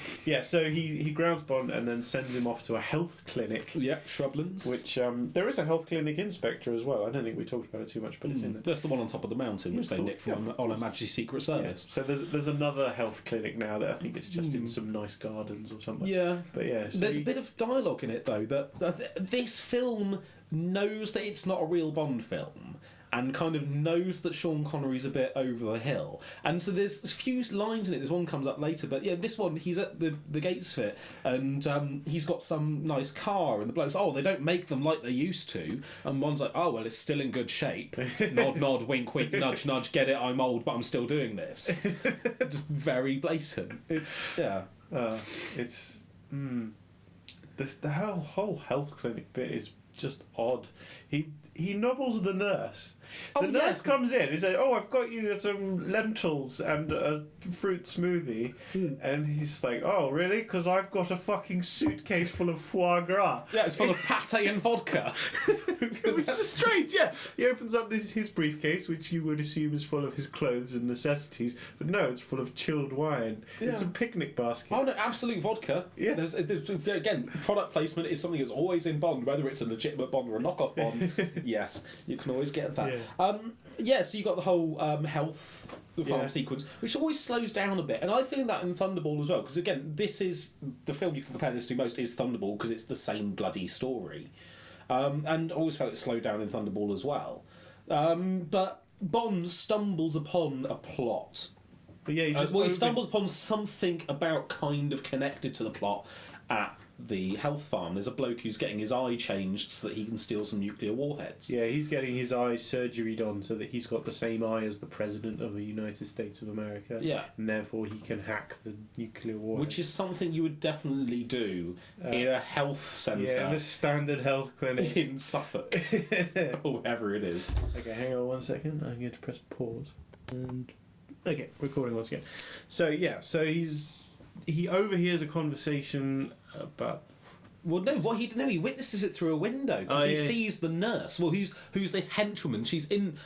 so he grounds Bond and then sends him off to a health clinic. Yep, Shrublands. Which there is a health clinic in Spectre as well. I don't think we talked about it too much, but it's in there. That's the one on top of the mountain, which they nicked from on Her Majesty's Secret Service. Yeah. So there's another health clinic now that I think is just in some nice gardens or something. Yeah, but so there's a bit of dialogue in it though that this film knows that it's not a real Bond film and kind of knows that Sean Connery's a bit over the hill, and so there's a few lines in it. This one comes up later, but this one he's at the gates fit, and he's got some nice car, and the bloke's they don't make them like they used to, and one's like, oh well, it's still in good shape. Nod nod, wink wink, nudge nudge, get it, I'm old but I'm still doing this. Just very blatant. The whole health clinic bit is just odd. He nobbles the nurse. The nurse comes in and says, I've got you some lentils and a fruit smoothie. And he's like, oh, really? Because I've got a fucking suitcase full of foie gras. Yeah, it's full of pate and vodka. Which is just strange, yeah. He opens up his briefcase, which you would assume is full of his clothes and necessities, but no, it's full of chilled wine. Yeah. It's a picnic basket. Oh, no, absolute vodka. Yeah. There's, again, product placement is something that's always in Bond, whether it's a legitimate Bond or a knockoff Bond. Yes, you can always get that. Yeah. So you got the whole health farm sequence, which always slows down a bit, and I feel that in Thunderball as well, because again, this is the film you can compare this to most is Thunderball, because it's the same bloody story, and I always felt it slowed down in Thunderball as well. But Bond stumbles upon a plot. But yeah, he stumbles upon something about kind of connected to the plot at the health farm. There's a bloke who's getting his eye changed so that he can steal some nuclear warheads. Yeah, he's getting his eye surgeried on so that he's got the same eye as the President of the United States of America. Yeah. And therefore he can hack the nuclear warheads. Which is something you would definitely do in a health centre. Yeah, in a standard health clinic. In Suffolk. Or wherever it is. Okay, hang on 1 second. I'm going to press pause. And okay, recording once again. So he overhears a conversation about. Well, no. What he witnesses it through a window because he sees the nurse. Well, who's this henchwoman? She's in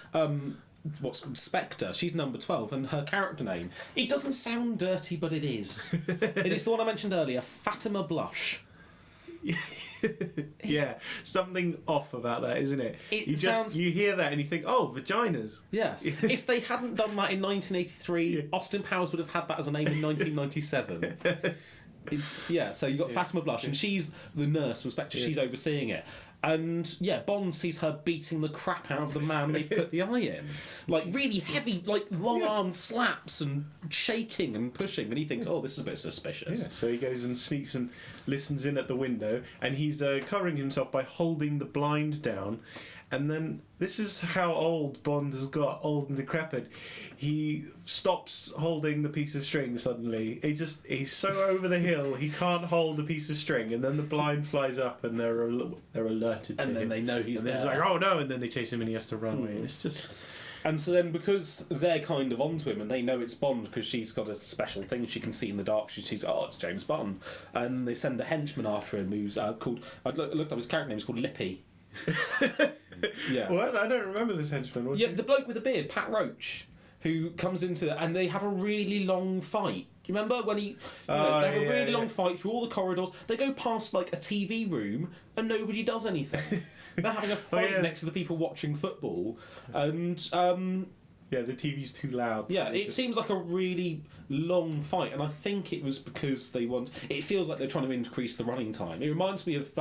what's called Spectre. She's number 12, and her character name, it doesn't sound dirty, but it is. It is the one I mentioned earlier, Fatima Blush. Yeah, something off about that, isn't it? You hear that and you think, oh, vaginas. Yes. If they hadn't done that in 1983, Austin Powers would have had that as a name in 1997. So you got Fatima Blush, and she's the nurse from Spectre. She's overseeing it. And Bond sees her beating the crap out of the man they've put the eye in. Like really heavy, like long-armed slaps and shaking and pushing, and he thinks, oh, this is a bit suspicious. Yeah, so he goes and sneaks and listens in at the window, and he's covering himself by holding the blind down. And then this is how old Bond has got, old and decrepit. He stops holding the piece of string suddenly. He's so over the hill he can't hold the piece of string, and then the blind flies up and they're alerted to him. And then they know he's there. And he's like, oh no, and then they chase him and he has to run away. It's just... And so then, because they're kind of onto him and they know it's Bond because she's got a special thing she can see in the dark, she sees, oh, it's James Bond. And they send a henchman after him who's called... I looked up his character name, it's called Lippy. Yeah. What? I don't remember this henchman. The bloke with the beard, Pat Roach, who comes into it, and they have a really long fight. You remember when they have a really long fight through all the corridors? They go past like a TV room and nobody does anything. They're having a fight next to the people watching football, and the TV's too loud. Yeah, it seems like a really long fight, and I think it was because it feels like they're trying to increase the running time. It reminds me of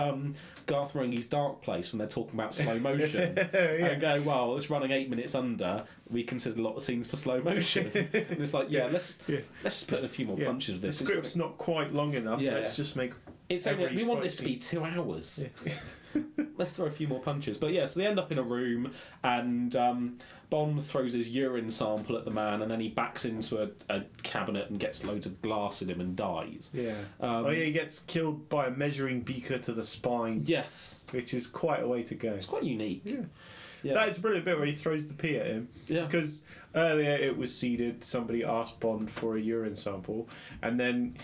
Garth Marenghi's Dark Place when they're talking about slow motion and go, well, it's running 8 minutes under. We considered a lot of scenes for slow motion, and it's like, let's just put in a few more punches of this. The script's not quite long enough. Let's just make. We want this to be 2 hours. Yeah. Let's throw a few more punches. But so they end up in a room, and Bond throws his urine sample at the man, and then he backs into a cabinet and gets loads of glass in him and dies. Yeah. He gets killed by a measuring beaker to the spine. Yes. Which is quite a way to go. It's quite unique. Yeah. That is a brilliant bit where he throws the pee at him. Yeah. Because earlier it was seeded, somebody asked Bond for a urine sample, and then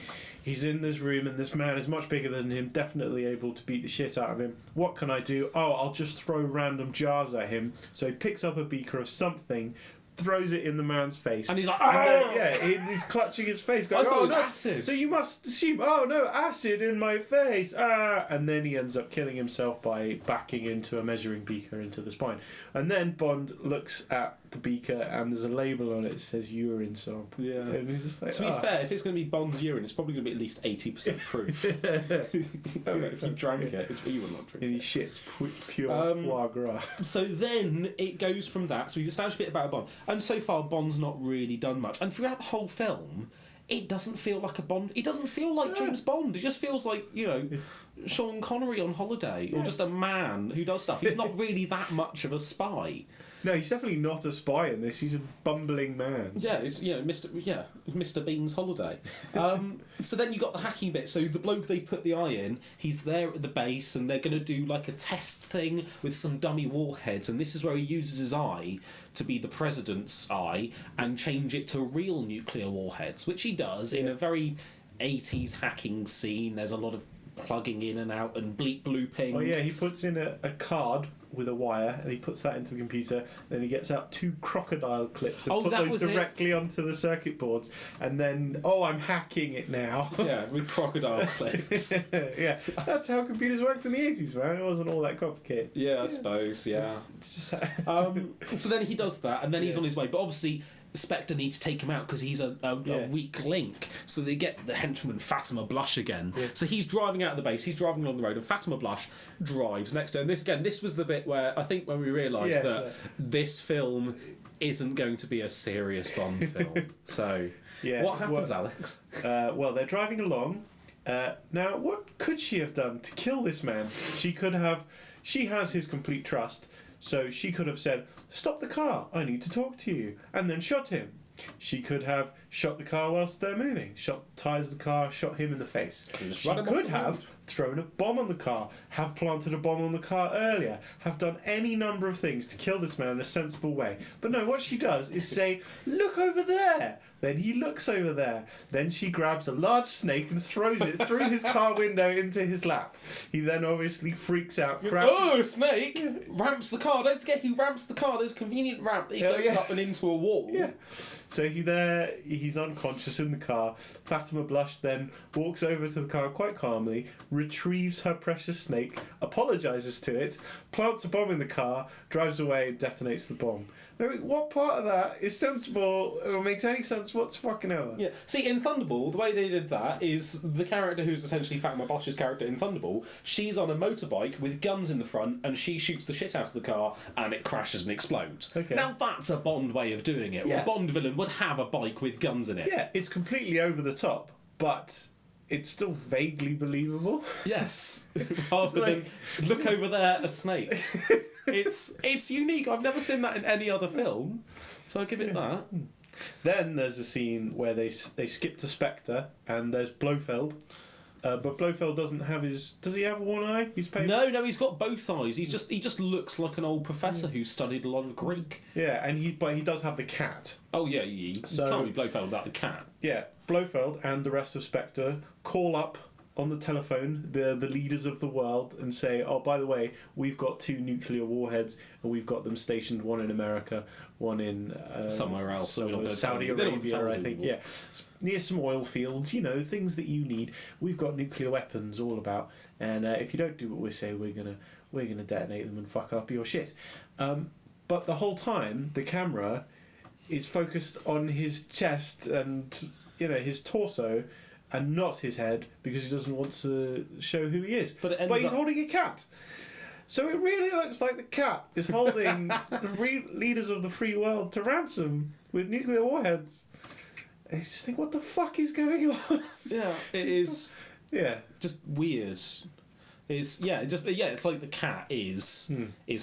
he's in this room and this man is much bigger than him, definitely able to beat the shit out of him. What can I do? Oh, I'll just throw random jars at him. So he picks up a beaker of something, throws it in the man's face. And he's like, he's clutching his face. Going, I thought it was acid. So you must assume, oh no, acid in my face. And then he ends up killing himself by backing into a measuring beaker into the spine. And then Bond looks at the beaker and there's a label on it that says urine sample. Yeah. And he's just like, to be fair, if it's going to be Bond's urine, it's probably going to be at least 80% proof. If you drank it, it's you would not drink and he shits pure foie gras. So then it goes from that. So we've established a bit about Bond. And so far, Bond's not really done much. And throughout the whole film, it doesn't feel like a Bond. It doesn't feel like James Bond. It just feels like, Sean Connery on holiday, or just a man who does stuff. He's not really that much of a spy. No, he's definitely not a spy in this. He's a bumbling man. Yeah, it's Mr. Bean's holiday. So then you got the hacking bit. So the bloke they put the eye in, he's there at the base, and they're going to do like a test thing with some dummy warheads, and this is where he uses his eye to be the president's eye and change it to real nuclear warheads, which he does in a very 80s hacking scene. There's a lot of plugging in and out and bleep blooping. Oh yeah, he puts in a card with a wire and he puts that into the computer, then he gets out 2 crocodile clips and puts those directly onto the circuit boards, and then I'm hacking it now. Yeah, with crocodile clips. Yeah, that's how computers worked in the 80s, man. It wasn't all that complicated. Yeah, I suppose, yeah. It's just... So then he does that, and then he's on his way, but obviously Spectre needs to take him out because he's a weak link. So they get the henchman Fatima Blush again. Yeah. So he's driving out of the base, he's driving along the road, and Fatima Blush drives next to him. This was the bit where I think when we realised that this film isn't going to be a serious Bond film. So what happens, Alex? Well, they're driving along. Now, what could she have done to kill this man? She has his complete trust. So she could have said, stop the car, I need to talk to you, and then shot him. She could have shot the car whilst they're moving, shot tyres of the car, shot him in the face. She could have thrown a bomb on the car, have planted a bomb on the car earlier, have done any number of things to kill this man in a sensible way. But no, what she does is say, look over there, Then he looks over there. Then she grabs a large snake and throws it through his car window into his lap. He then obviously freaks out. Oh, a snake! Ramps the car. Don't forget he ramps the car. There's a convenient ramp that he goes up and into a wall. Yeah. So he's unconscious in the car. Fatima Blush then walks over to the car quite calmly, retrieves her precious snake, apologises to it, plants a bomb in the car, drives away and detonates the bomb. Now, what part of that is sensible or makes any sense whatsoever? Yeah. See, in Thunderball, the way they did that is the character who's essentially Fatima Blush's character in Thunderball, she's on a motorbike with guns in the front and she shoots the shit out of the car and it crashes and explodes. Okay. Now that's a Bond way of doing it. Yeah. A Bond villain would have a bike with guns in it. Yeah, it's completely over the top, but it's still vaguely believable. Yes. Rather than look over there, a snake. It's unique. I've never seen that in any other film, so I'll give it that. Then there's a scene where they skip to Spectre and there's Blofeld. But Blofeld doesn't have his... Does he have one eye? He's paid... No, he's got both eyes. He just looks like an old professor who studied a lot of Greek. Yeah, but he does have the cat. Oh yeah, you can't be Blofeld without the cat. Yeah, Blofeld and the rest of Spectre call up on the telephone the leaders of the world and say, oh, by the way, we've got 2 nuclear warheads and we've got them stationed, one in America, one in... somewhere else. Saudi Arabia, I think, yeah. Near some oil fields, things that you need. We've got nuclear weapons all about, and if you don't do what we say, we're gonna detonate them and fuck up your shit. But the whole time, the camera is focused on his chest and his torso, and not his head, because he doesn't want to show who he is. But he's holding a cat. So it really looks like the cat is holding the leaders of the free world to ransom with nuclear warheads. And you just think, what the fuck is going on? Yeah, it is. Yeah, just weird. It's like the cat is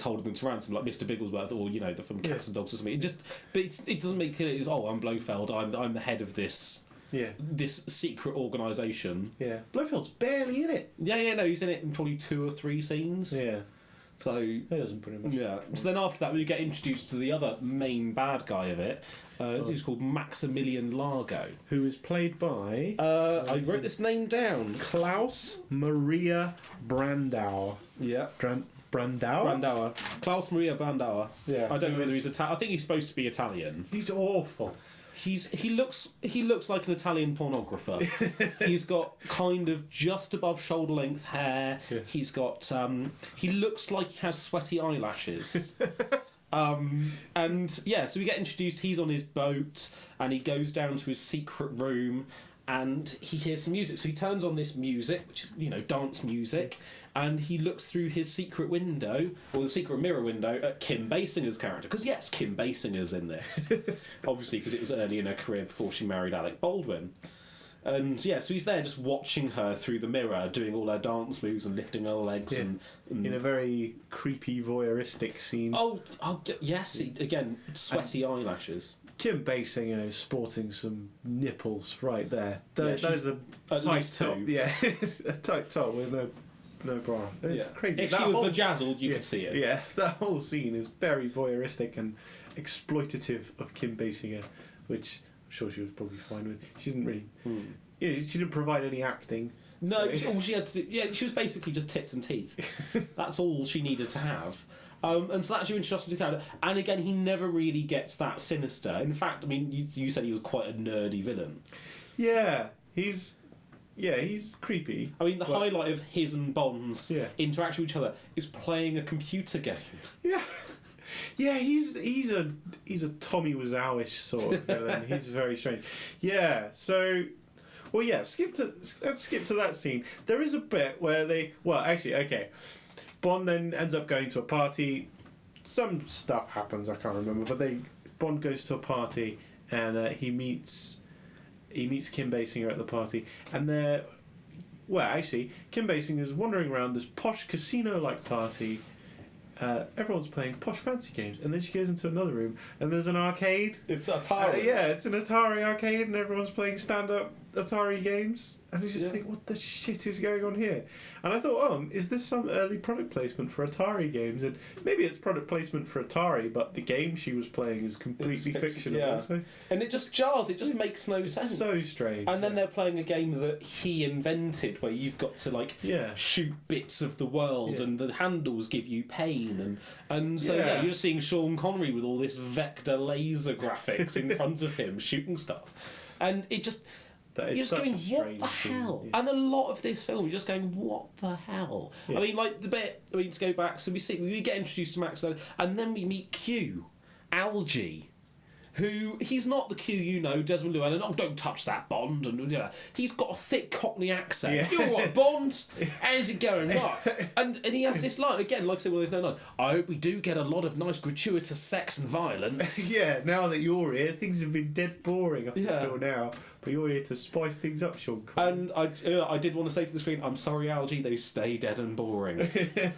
holding them to ransom, like Mr. Bigglesworth, or the from Cats and Dogs or something. It doesn't make it. I'm Blofeld. I'm the head of this. Yeah. This secret organisation. Yeah. Blofeld's barely in it. Yeah, no, he's in it in probably 2 or 3 scenes. Yeah. So that doesn't pretty much. Yeah. So then after that, we get introduced to the other main bad guy of it, who's called Maximilian Largo, who is played by. I wrote this name down. Klaus Maria Brandauer. Yeah. Brandauer. Klaus Maria Brandauer. Yeah. I don't know whether he's Italian. I think he's supposed to be Italian. He's awful. He looks like an Italian pornographer. He's got kind of just above shoulder length hair. Yeah. He's got he looks like he has sweaty eyelashes. And yeah, so we get introduced. He's on his boat and he goes down to his secret room and he hears some music. So he turns on this music, which is dance music, and he looks through his secret window, or the secret mirror window, at Kim Basinger's character. Because yes, Kim Basinger's in this, obviously, because it was early in her career before she married Alec Baldwin. And yeah, so he's there just watching her through the mirror, doing all her dance moves and lifting her legs, and in a very creepy voyeuristic scene. Oh yes, again, sweaty eyelashes. Kim Basinger sporting some nipples right there. That is a at tight least top. 2. Yeah, a tight top with no bra. It's crazy. If she was bejazzled, you could see it. Yeah, that whole scene is very voyeuristic and exploitative of Kim Basinger, which I'm sure she was probably fine with. She didn't really... she didn't provide any acting. No, all she had to do... she was basically just tits and teeth. That's all she needed to have. And so that's your introduction to the character. And again, he never really gets that sinister. In fact, I mean, you said he was quite a nerdy villain. Yeah, he's creepy. I mean, the highlight of his and Bond's interaction with each other is playing a computer game. Yeah. Yeah, he's a Tommy Wiseau-ish sort of villain. He's very strange. Yeah, so... Well, yeah, let's skip to that scene. There is a bit where they... Well, actually, okay. Bond then ends up going to a party. Some stuff happens, I can't remember, but Bond goes to a party and he meets Kim Basinger at the party, and Kim Basinger's wandering around this posh casino-like party. Everyone's playing posh fancy games, and then she goes into another room and there's an arcade. It's Atari. It's an Atari arcade, and everyone's playing stand-up Atari games, and you just think, what the shit is going on here? And I thought, is this some early product placement for Atari games? And maybe it's product placement for Atari, but the game she was playing is completely fictional. Yeah. So And it just jars. It just makes no sense. so strange. And then they're playing a game that he invented, where you've got to like shoot bits of the world, and the handles give you pain, and so you're just seeing Sean Connery with all this vector laser graphics in front of him shooting stuff, and it just. You're just going, what the hell? Yeah. And a lot of this film, you're just going, what the hell? Yeah. I mean, like the bit. I mean, to go back, so we get introduced to Max, and then we meet Q, Algie. Who he's not the Q you know, Desmond Llewellyn. Oh, don't touch that Bond, and he's got a thick Cockney accent. Yeah. You're what, Bond? How's it going? What? And he has this line again, like I said, well, there's no line. I hope we do get a lot of nice gratuitous sex and violence. Yeah, now that you're here, things have been dead boring up until now. But you're here to spice things up, Sean Connery. And I did want to say to the screen, I'm sorry, Algie, they stay dead and boring.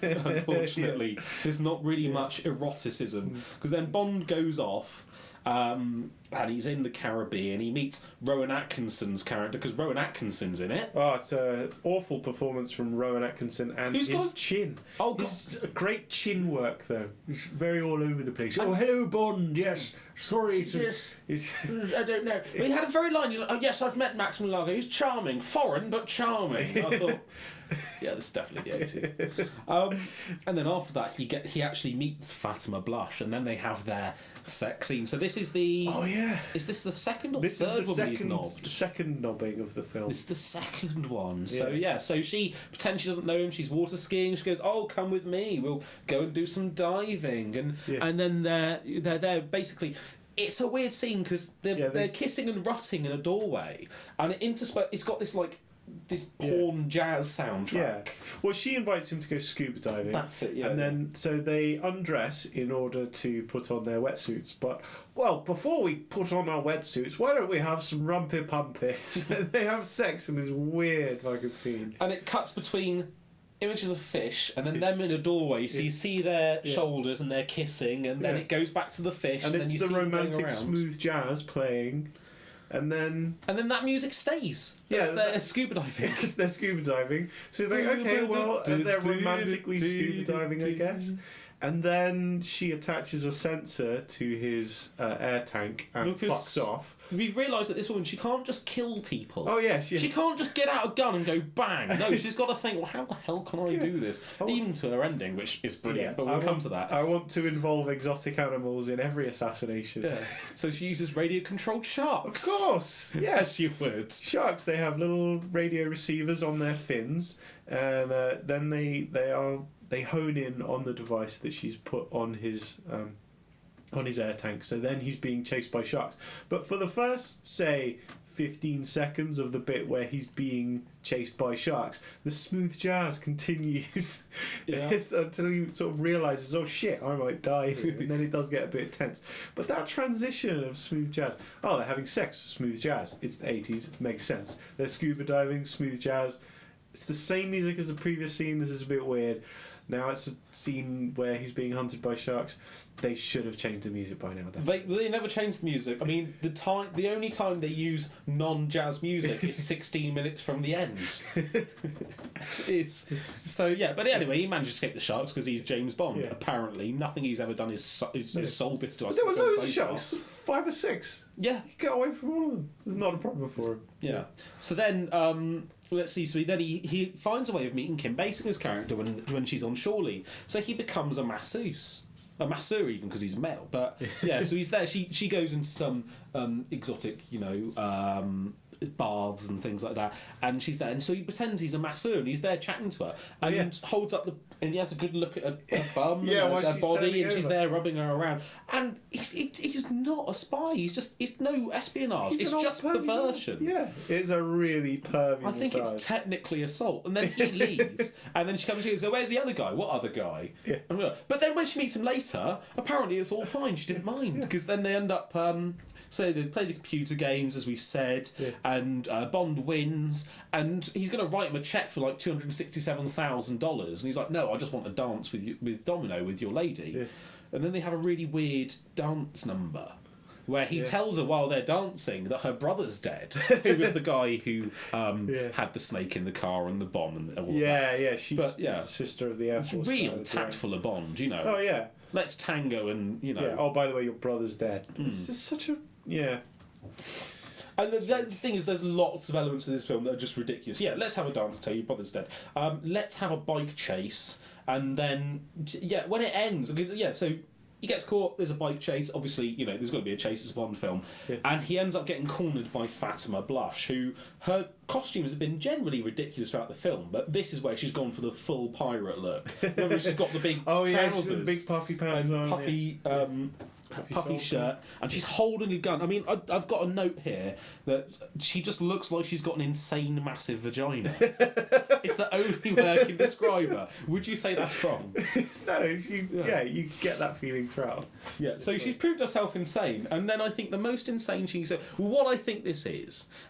Unfortunately, there's not really much eroticism, because then Bond goes off. And he's in the Caribbean. He meets Rowan Atkinson's character, because Rowan Atkinson's in it. Oh, it's an awful performance from Rowan Atkinson, and his chin. Oh, God. It's a great chin work, though. He's very all over the place. Oh, hello, Bond. Yes, sorry to. Yes. I don't know. But he had a very line. He's like, oh yes, I've met Max Malaga. He's charming, foreign but charming. I thought. Yeah, this is definitely the 80s. And then after that, he actually meets Fatima Blush, and then they have their sex scene. So this is the... Oh, yeah. Is this the second or this third is the woman he's knobbed? second knobbing of the film. This is the second one. So, so she pretends she doesn't know him. She's water skiing. She goes, oh, come with me. We'll go and do some diving. And then they're basically... It's a weird scene, because they're kissing and rutting in a doorway. And it's got this, like... this porn jazz soundtrack. Yeah. Well, she invites him to go scuba diving. That's it, yeah. And then, so they undress in order to put on their wetsuits. But, well, before we put on our wetsuits, why don't we have some rumpy-pumpy? They have sex in this weird fucking scene. And it cuts between images of fish and then them in a doorway, so you see their shoulders and they're kissing, and then it goes back to the fish, and then you see them going romantic around. smooth jazz playing. And then that music stays. They're scuba diving. They're scuba diving. So they're like, okay, well, and they're romantically scuba diving, I guess. And then she attaches a sensor to his air tank and fucks off. We've realised that this woman, she can't just kill people. Oh, yes. She can't just get out a gun and go bang. No, she's got to think, well, how the hell can I do this? Even to her ending, which is brilliant, but we'll come to that. I want to involve exotic animals in every assassination. Yeah. So she uses radio-controlled sharks. Of course. Yes, you would. Sharks, they have little radio receivers on their fins, and then they hone in on the device that she's put on his air tank. So then he's being chased by sharks. But for the first, say, 15 seconds of the bit where he's being chased by sharks, the smooth jazz continues until he sort of realises, oh shit, I might die here. And then it does get a bit tense. But that transition of smooth jazz, they're having sex, smooth jazz. It's the 80s, makes sense. They're scuba diving, smooth jazz. It's the same music as the previous scene. This is a bit weird. Now it's a scene where he's being hunted by sharks. They should have changed the music by now. They never changed the music. I mean, the only time they use non-jazz music is 16 minutes from the end. But anyway, he managed to escape the sharks because he's James Bond. Yeah. Apparently, nothing he's ever done is sold this to us. There were loads of sharks, 5 or 6. Yeah, you get away from all of them. There's not a problem for him. Yeah. So then. Let's see. So he finds a way of meeting Kim Basinger's character when she's on shore leave. So he becomes a masseuse, a masseur even because he's male. But yeah, so he's there. She goes into some exotic, baths and things like that, and she's there. And so he pretends he's a masseur and he's there chatting to her and holds up and he has a good look at her bum and her body, and she's there rubbing her around. And he's not a spy. It's no espionage. It's just perversion. Yeah, it's a really pervy. I think it's technically assault. And then he leaves, and then she comes in and goes, "Where's the other guy? What other guy?" Yeah. But then when she meets him later, apparently it's all fine. She didn't mind because then they end up. So they play the computer games, as we've said, and Bond wins, and he's going to write him a cheque for like $267,000, and he's like, "No, I just want to dance with Domino, with your lady." Yeah. And then they have a really weird dance number, where he tells her while they're dancing that her brother's dead, who was the guy who had the snake in the car and the bomb and all that. Yeah, she's sister of the Air Force. It's real tactful a Bond, you know. Oh, yeah. Let's tango and, you know. Yeah. Oh, by the way, your brother's dead. It's just such a... Yeah. And the thing is, there's lots of elements of this film that are just ridiculous. Yeah, let's have a dance, tell your brother's dead. Let's have a bike chase, and then, when it ends, so he gets caught, there's a bike chase, obviously, you know, there's got to be a chase, it's a Bond film, and he ends up getting cornered by Fatima Blush, who, her costumes have been generally ridiculous throughout the film, but this is where she's gone for the full pirate look. Remember, she's got the big trousers, she's got the big puffy pants and on, puffy shirt, and she's holding a gun. I mean, I've got a note here that she just looks like she's got an insane massive vagina. It's the only way I can describe her. Would you say that's wrong? No, you get that feeling throughout. Yeah, so she's proved herself insane, and then I think the most insane she can say, what I think this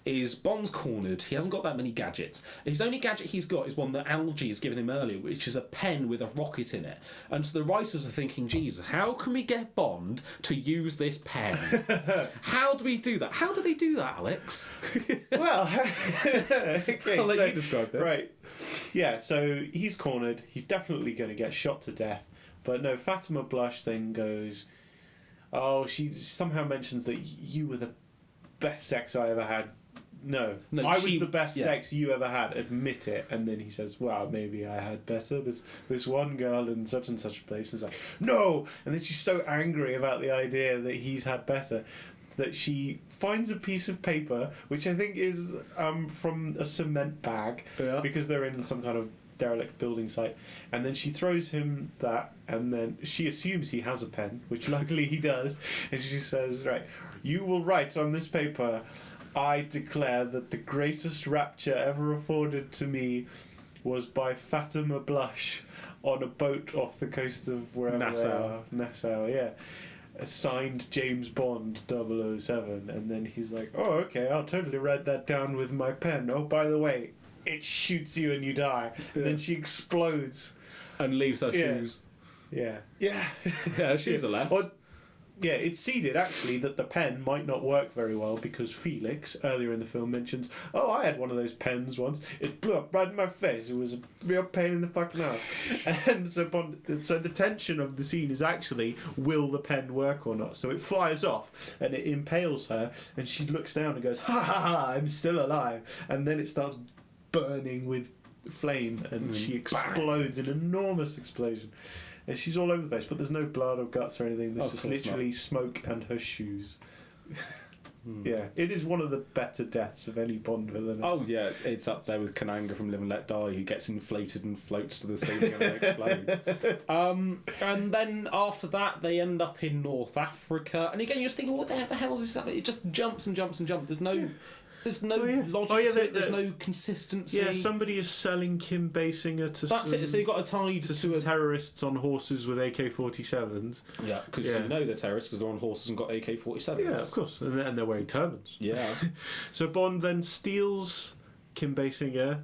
is Bond's cornered, he hasn't got that many gadgets. His only gadget he's got is one that Algie has given him earlier, which is a pen with a rocket in it. And so the writers are thinking, Jesus, how can we get Bond to use this pen? How do we do that? How do they do that, Alex? Well, okay, I'll let you describe this. Right. Yeah, so he's cornered. He's definitely going to get shot to death. But no, Fatima Blush then goes, oh, she somehow mentions that you were the best sex I ever had. No, I was the best sex you ever had. Admit it. And then he says, well, maybe I had better. This one girl in such and such a place. And he's like, no! And then she's so angry about the idea that he's had better that she finds a piece of paper, which I think is from a cement bag, because they're in some kind of derelict building site, and then she throws him that, and then she assumes he has a pen, which luckily he does, and she says, right, you will write on this paper, I declare that the greatest rapture ever afforded to me was by Fatima Blush on a boat off the coast of wherever Nassau, yeah. Signed James Bond 007. And then he's like, oh, okay, I'll totally write that down with my pen. Oh, by the way, it shoots you and you die. And then she explodes. And leaves her shoes. Yeah. Her shoes are left. Yeah, it's seeded, actually, that the pen might not work very well because Felix, earlier in the film, mentions, oh, I had one of those pens once. It blew up right in my face. It was a real pain in the fucking ass. And so the tension of the scene is actually, will the pen work or not? So it flies off, and it impales her, and she looks down and goes, ha ha ha, I'm still alive. And then it starts burning with flame, and she explodes, an enormous explosion. And she's all over the place, but there's no blood or guts or anything. There's just literally smoke and her shoes. Yeah, it is one of the better deaths of any Bond villain. Oh yeah, it's up there with Kananga from Live and Let Die, who gets inflated and floats to the ceiling and explodes. And then after that, they end up in North Africa, and again, you're just thinking, what the hell is this happening? It just jumps and jumps and jumps. There's no logic to it. There's no consistency. Yeah, somebody is selling Kim Basinger to. That's it. So you got a tied to terrorists on horses with AK-47s. Yeah, because you know they're terrorists because they're on horses and got AK-47s. Yeah, of course, and they're wearing turbans. Yeah. So Bond then steals Kim Basinger.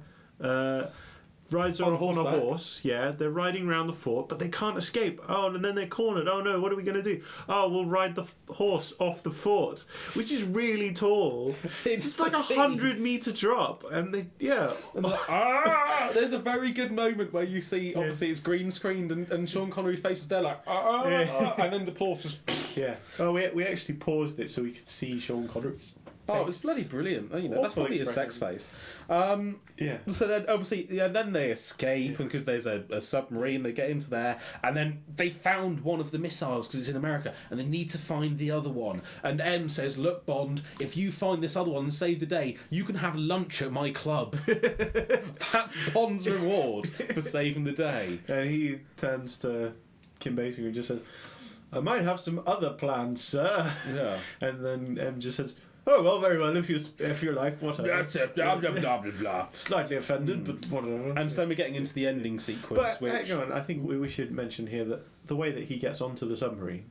Rides her off on a horse, they're riding around the fort, but they can't escape. Oh, and then they're cornered. Oh no, what are we going to do? Oh, we'll ride the horse off the fort, which is really tall. It's like 100-meter drop, and there's a very good moment where you see, obviously it's green screened, and Sean Connery's face is there like, and then the plot just... Yeah. Oh, we actually paused it so we could see Sean Connery's. Oh, it's bloody brilliant. You know, that's probably his sex face. So then, obviously, then they escape because there's a submarine. They get into there, and then they found one of the missiles because it's in America, and they need to find the other one. And M says, "Look, Bond, if you find this other one and save the day, you can have lunch at my club." That's Bond's reward for saving the day. And he turns to Kim Basinger and just says, "I might have some other plans, sir." Yeah. And then M just says, "Oh, well, very well, if you like, whatever." That's it, blah, blah, blah, blah, blah. Slightly offended, but whatever. And so then we're getting into the ending sequence, but, hang on, I think we should mention here that the way that he gets onto the submarine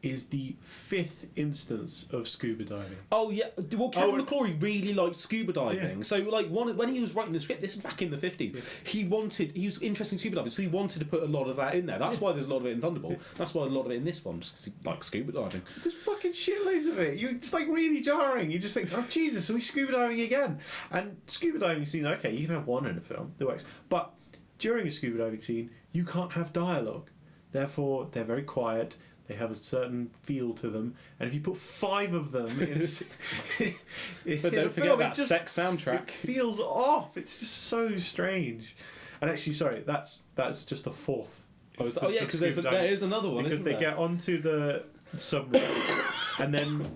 is the 5th instance of scuba diving. Oh yeah, well Kevin McClory really liked scuba diving. Yeah. So like when he was writing the script, this was back in the 50s. He was interested in scuba diving, so he wanted to put a lot of that in there. That's why there's a lot of it in Thunderball. That's why a lot of it in this one, just 'cause he likes scuba diving. There's fucking shitloads of it. It's like really jarring. You just think, oh Jesus, are we scuba diving again? And scuba diving scene, okay, you can have one in a film, it works. But during a scuba diving scene, you can't have dialogue. Therefore, they're very quiet. They have a certain feel to them, and if you put 5 of them But don't forget that sex soundtrack. It feels off. It's just so strange. And actually, sorry, that's just the 4th. Oh yeah, because there is another one. Because they get onto the submarine, and then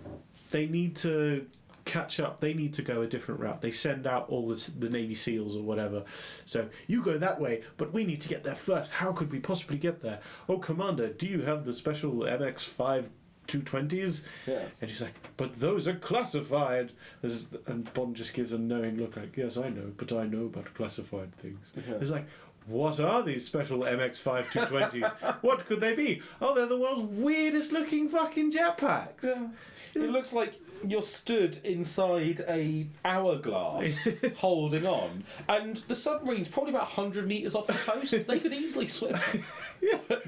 they need to catch up. They need to go a different route. They send out all the Navy SEALs or whatever. So you go that way, but we need to get there first. How could we possibly get there? Oh, Commander, do you have the special MX-5 220s? Yeah. And he's like, but those are classified. And Bond just gives a knowing look like, yes, I know, but I know about classified things. Yeah. It's like, what are these special MX-5 220s? What could they be? Oh, they're the world's weirdest looking fucking jetpacks. Yeah. It looks like you're stood inside a hourglass holding on, and the submarine's probably about 100 metres off the coast. They could easily swim. Yeah. But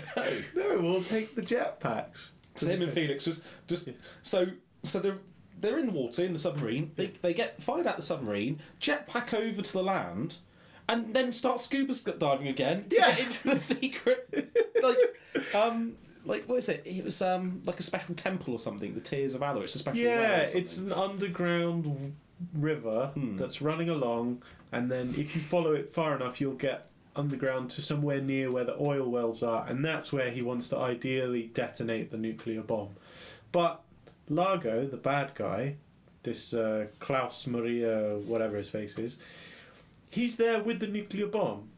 No, we'll take the jetpacks. So him and Felix just so they're in the water in the submarine. They get fired out the submarine, jetpack over to the land, and then start scuba diving again to get into the secret. Like what is it? It was like a special temple or something. The Tears of Valor. It's a special. Yeah, well or something. it's an underground river that's running along, and then if you follow it far enough, you'll get underground to somewhere near where the oil wells are, and that's where he wants to ideally detonate the nuclear bomb. But Largo, the bad guy, this Klaus Maria, whatever his face is, he's there with the nuclear bomb,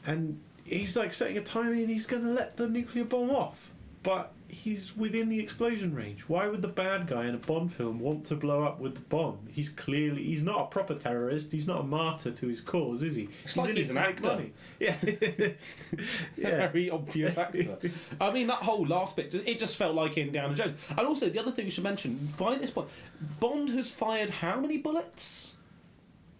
and he's like setting a timer, and he's going to let the nuclear bomb off, but he's within the explosion range. Why would the bad guy in a Bond film want to blow up with the bomb? He's not a proper terrorist. He's not a martyr to his cause, is he? It's like he's an actor. Money. Yeah. Yeah. Very obvious actor. I mean, that whole last bit, it just felt like Indiana Jones. And also, the other thing we should mention, by this point, Bond has fired how many bullets?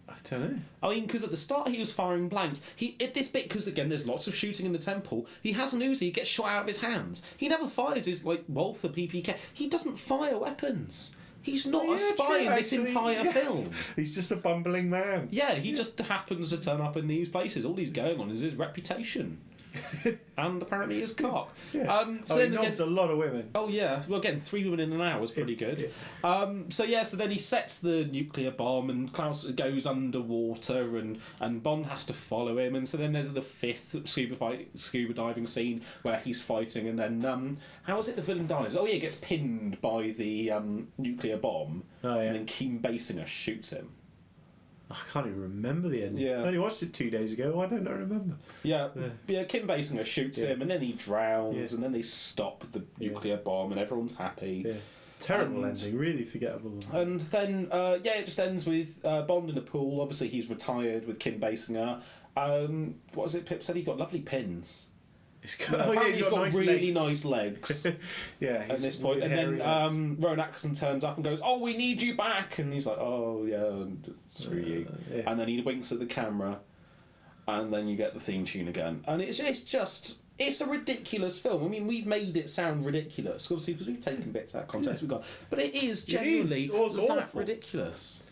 I don't know. I mean, because at the start he was firing blanks. At this bit, because again there's lots of shooting in the temple, he has an Uzi, he gets shot out of his hands. He never fires his Walther PPK. He doesn't fire weapons. He's not a spy in this entire film. He's just a bumbling man. Yeah, he just happens to turn up in these places. All he's going on is his reputation. And apparently his cock. Yeah. So he knobs a lot of women. Oh yeah, well getting 3 women in an hour was pretty good. So then he sets the nuclear bomb, and Klaus goes underwater, and Bond has to follow him, and so then there's the 5th scuba diving scene where he's fighting, and then how is it the villain dies? Oh yeah, he gets pinned by the nuclear bomb, and then Kim Basinger shoots him. I can't even remember the ending. Yeah. I only watched it 2 days ago. Why don't I remember? Yeah, Kim Basinger shoots him, and then he drowns, and then they stop the nuclear bomb, and everyone's happy. Yeah. Terrible ending, really forgettable. And then, it just ends with Bond in a pool. Obviously, he's retired with Kim Basinger. What was it Pip said? He got lovely pins. He's got nice really legs. nice legs. Yeah, at this point. And then Rowan Atkinson turns up and goes, "Oh, we need you back." And he's like, "Oh, yeah, screw you." Yeah. And then he winks at the camera, and then you get the theme tune again. And it's a ridiculous film. I mean, we've made it sound ridiculous, obviously, because we've taken bits out of context. But it is genuinely that ridiculous.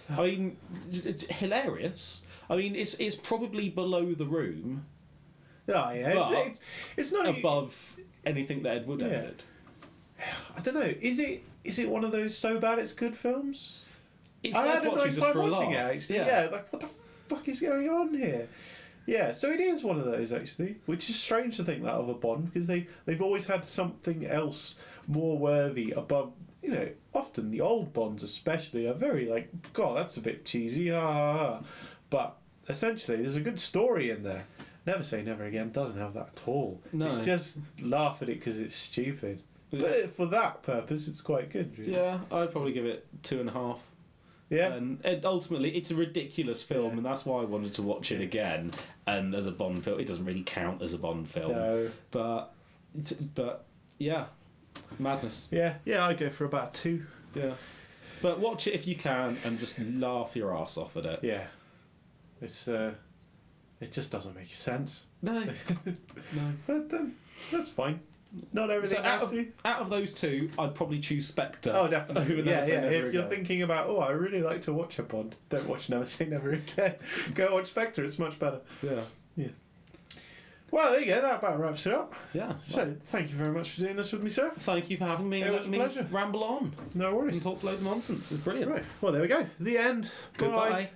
I mean, hilarious. I mean, it's probably below The Room. Oh yeah, it's not above anything that Ed Wood ever did. I don't know. Is it one of those so bad it's good films? It's worth watching just for a laugh. Actually, yeah. Like what the fuck is going on here? Yeah, so it is one of those actually, which is strange to think that of a Bond, because they've always had something else more worthy above. You know, often the old Bonds especially are very like, God, that's a bit cheesy, but essentially there's a good story in there. Never Say Never Again doesn't have that at all. No. It's just laugh at it because it's stupid. Yeah. But for that purpose, it's quite good. Really. Yeah, I'd probably give it 2.5. Yeah. And ultimately, it's a ridiculous film, and that's why I wanted to watch it again. And as a Bond film, it doesn't really count as a Bond film. No. But yeah. Madness. Yeah, I go for about 2. Yeah. But watch it if you can and just laugh your ass off at it. Yeah. It's it just doesn't make sense. No. No. But that's fine. Not everything So has to. out of those two, I'd probably choose Spectre. Oh, definitely. Over Never Say Never If you're Again. thinking about, I really like to watch a Bond, don't watch Never Say Never Again. Go watch Spectre, it's much better. Yeah. Well, there you go, that about wraps it up. Yeah. So, thank you very much for doing this with me, sir. Thank you for having me It and was a letting me pleasure. ramble on No worries. and talk a load of nonsense. It's brilliant. Right, well, there we go. The end. Goodbye.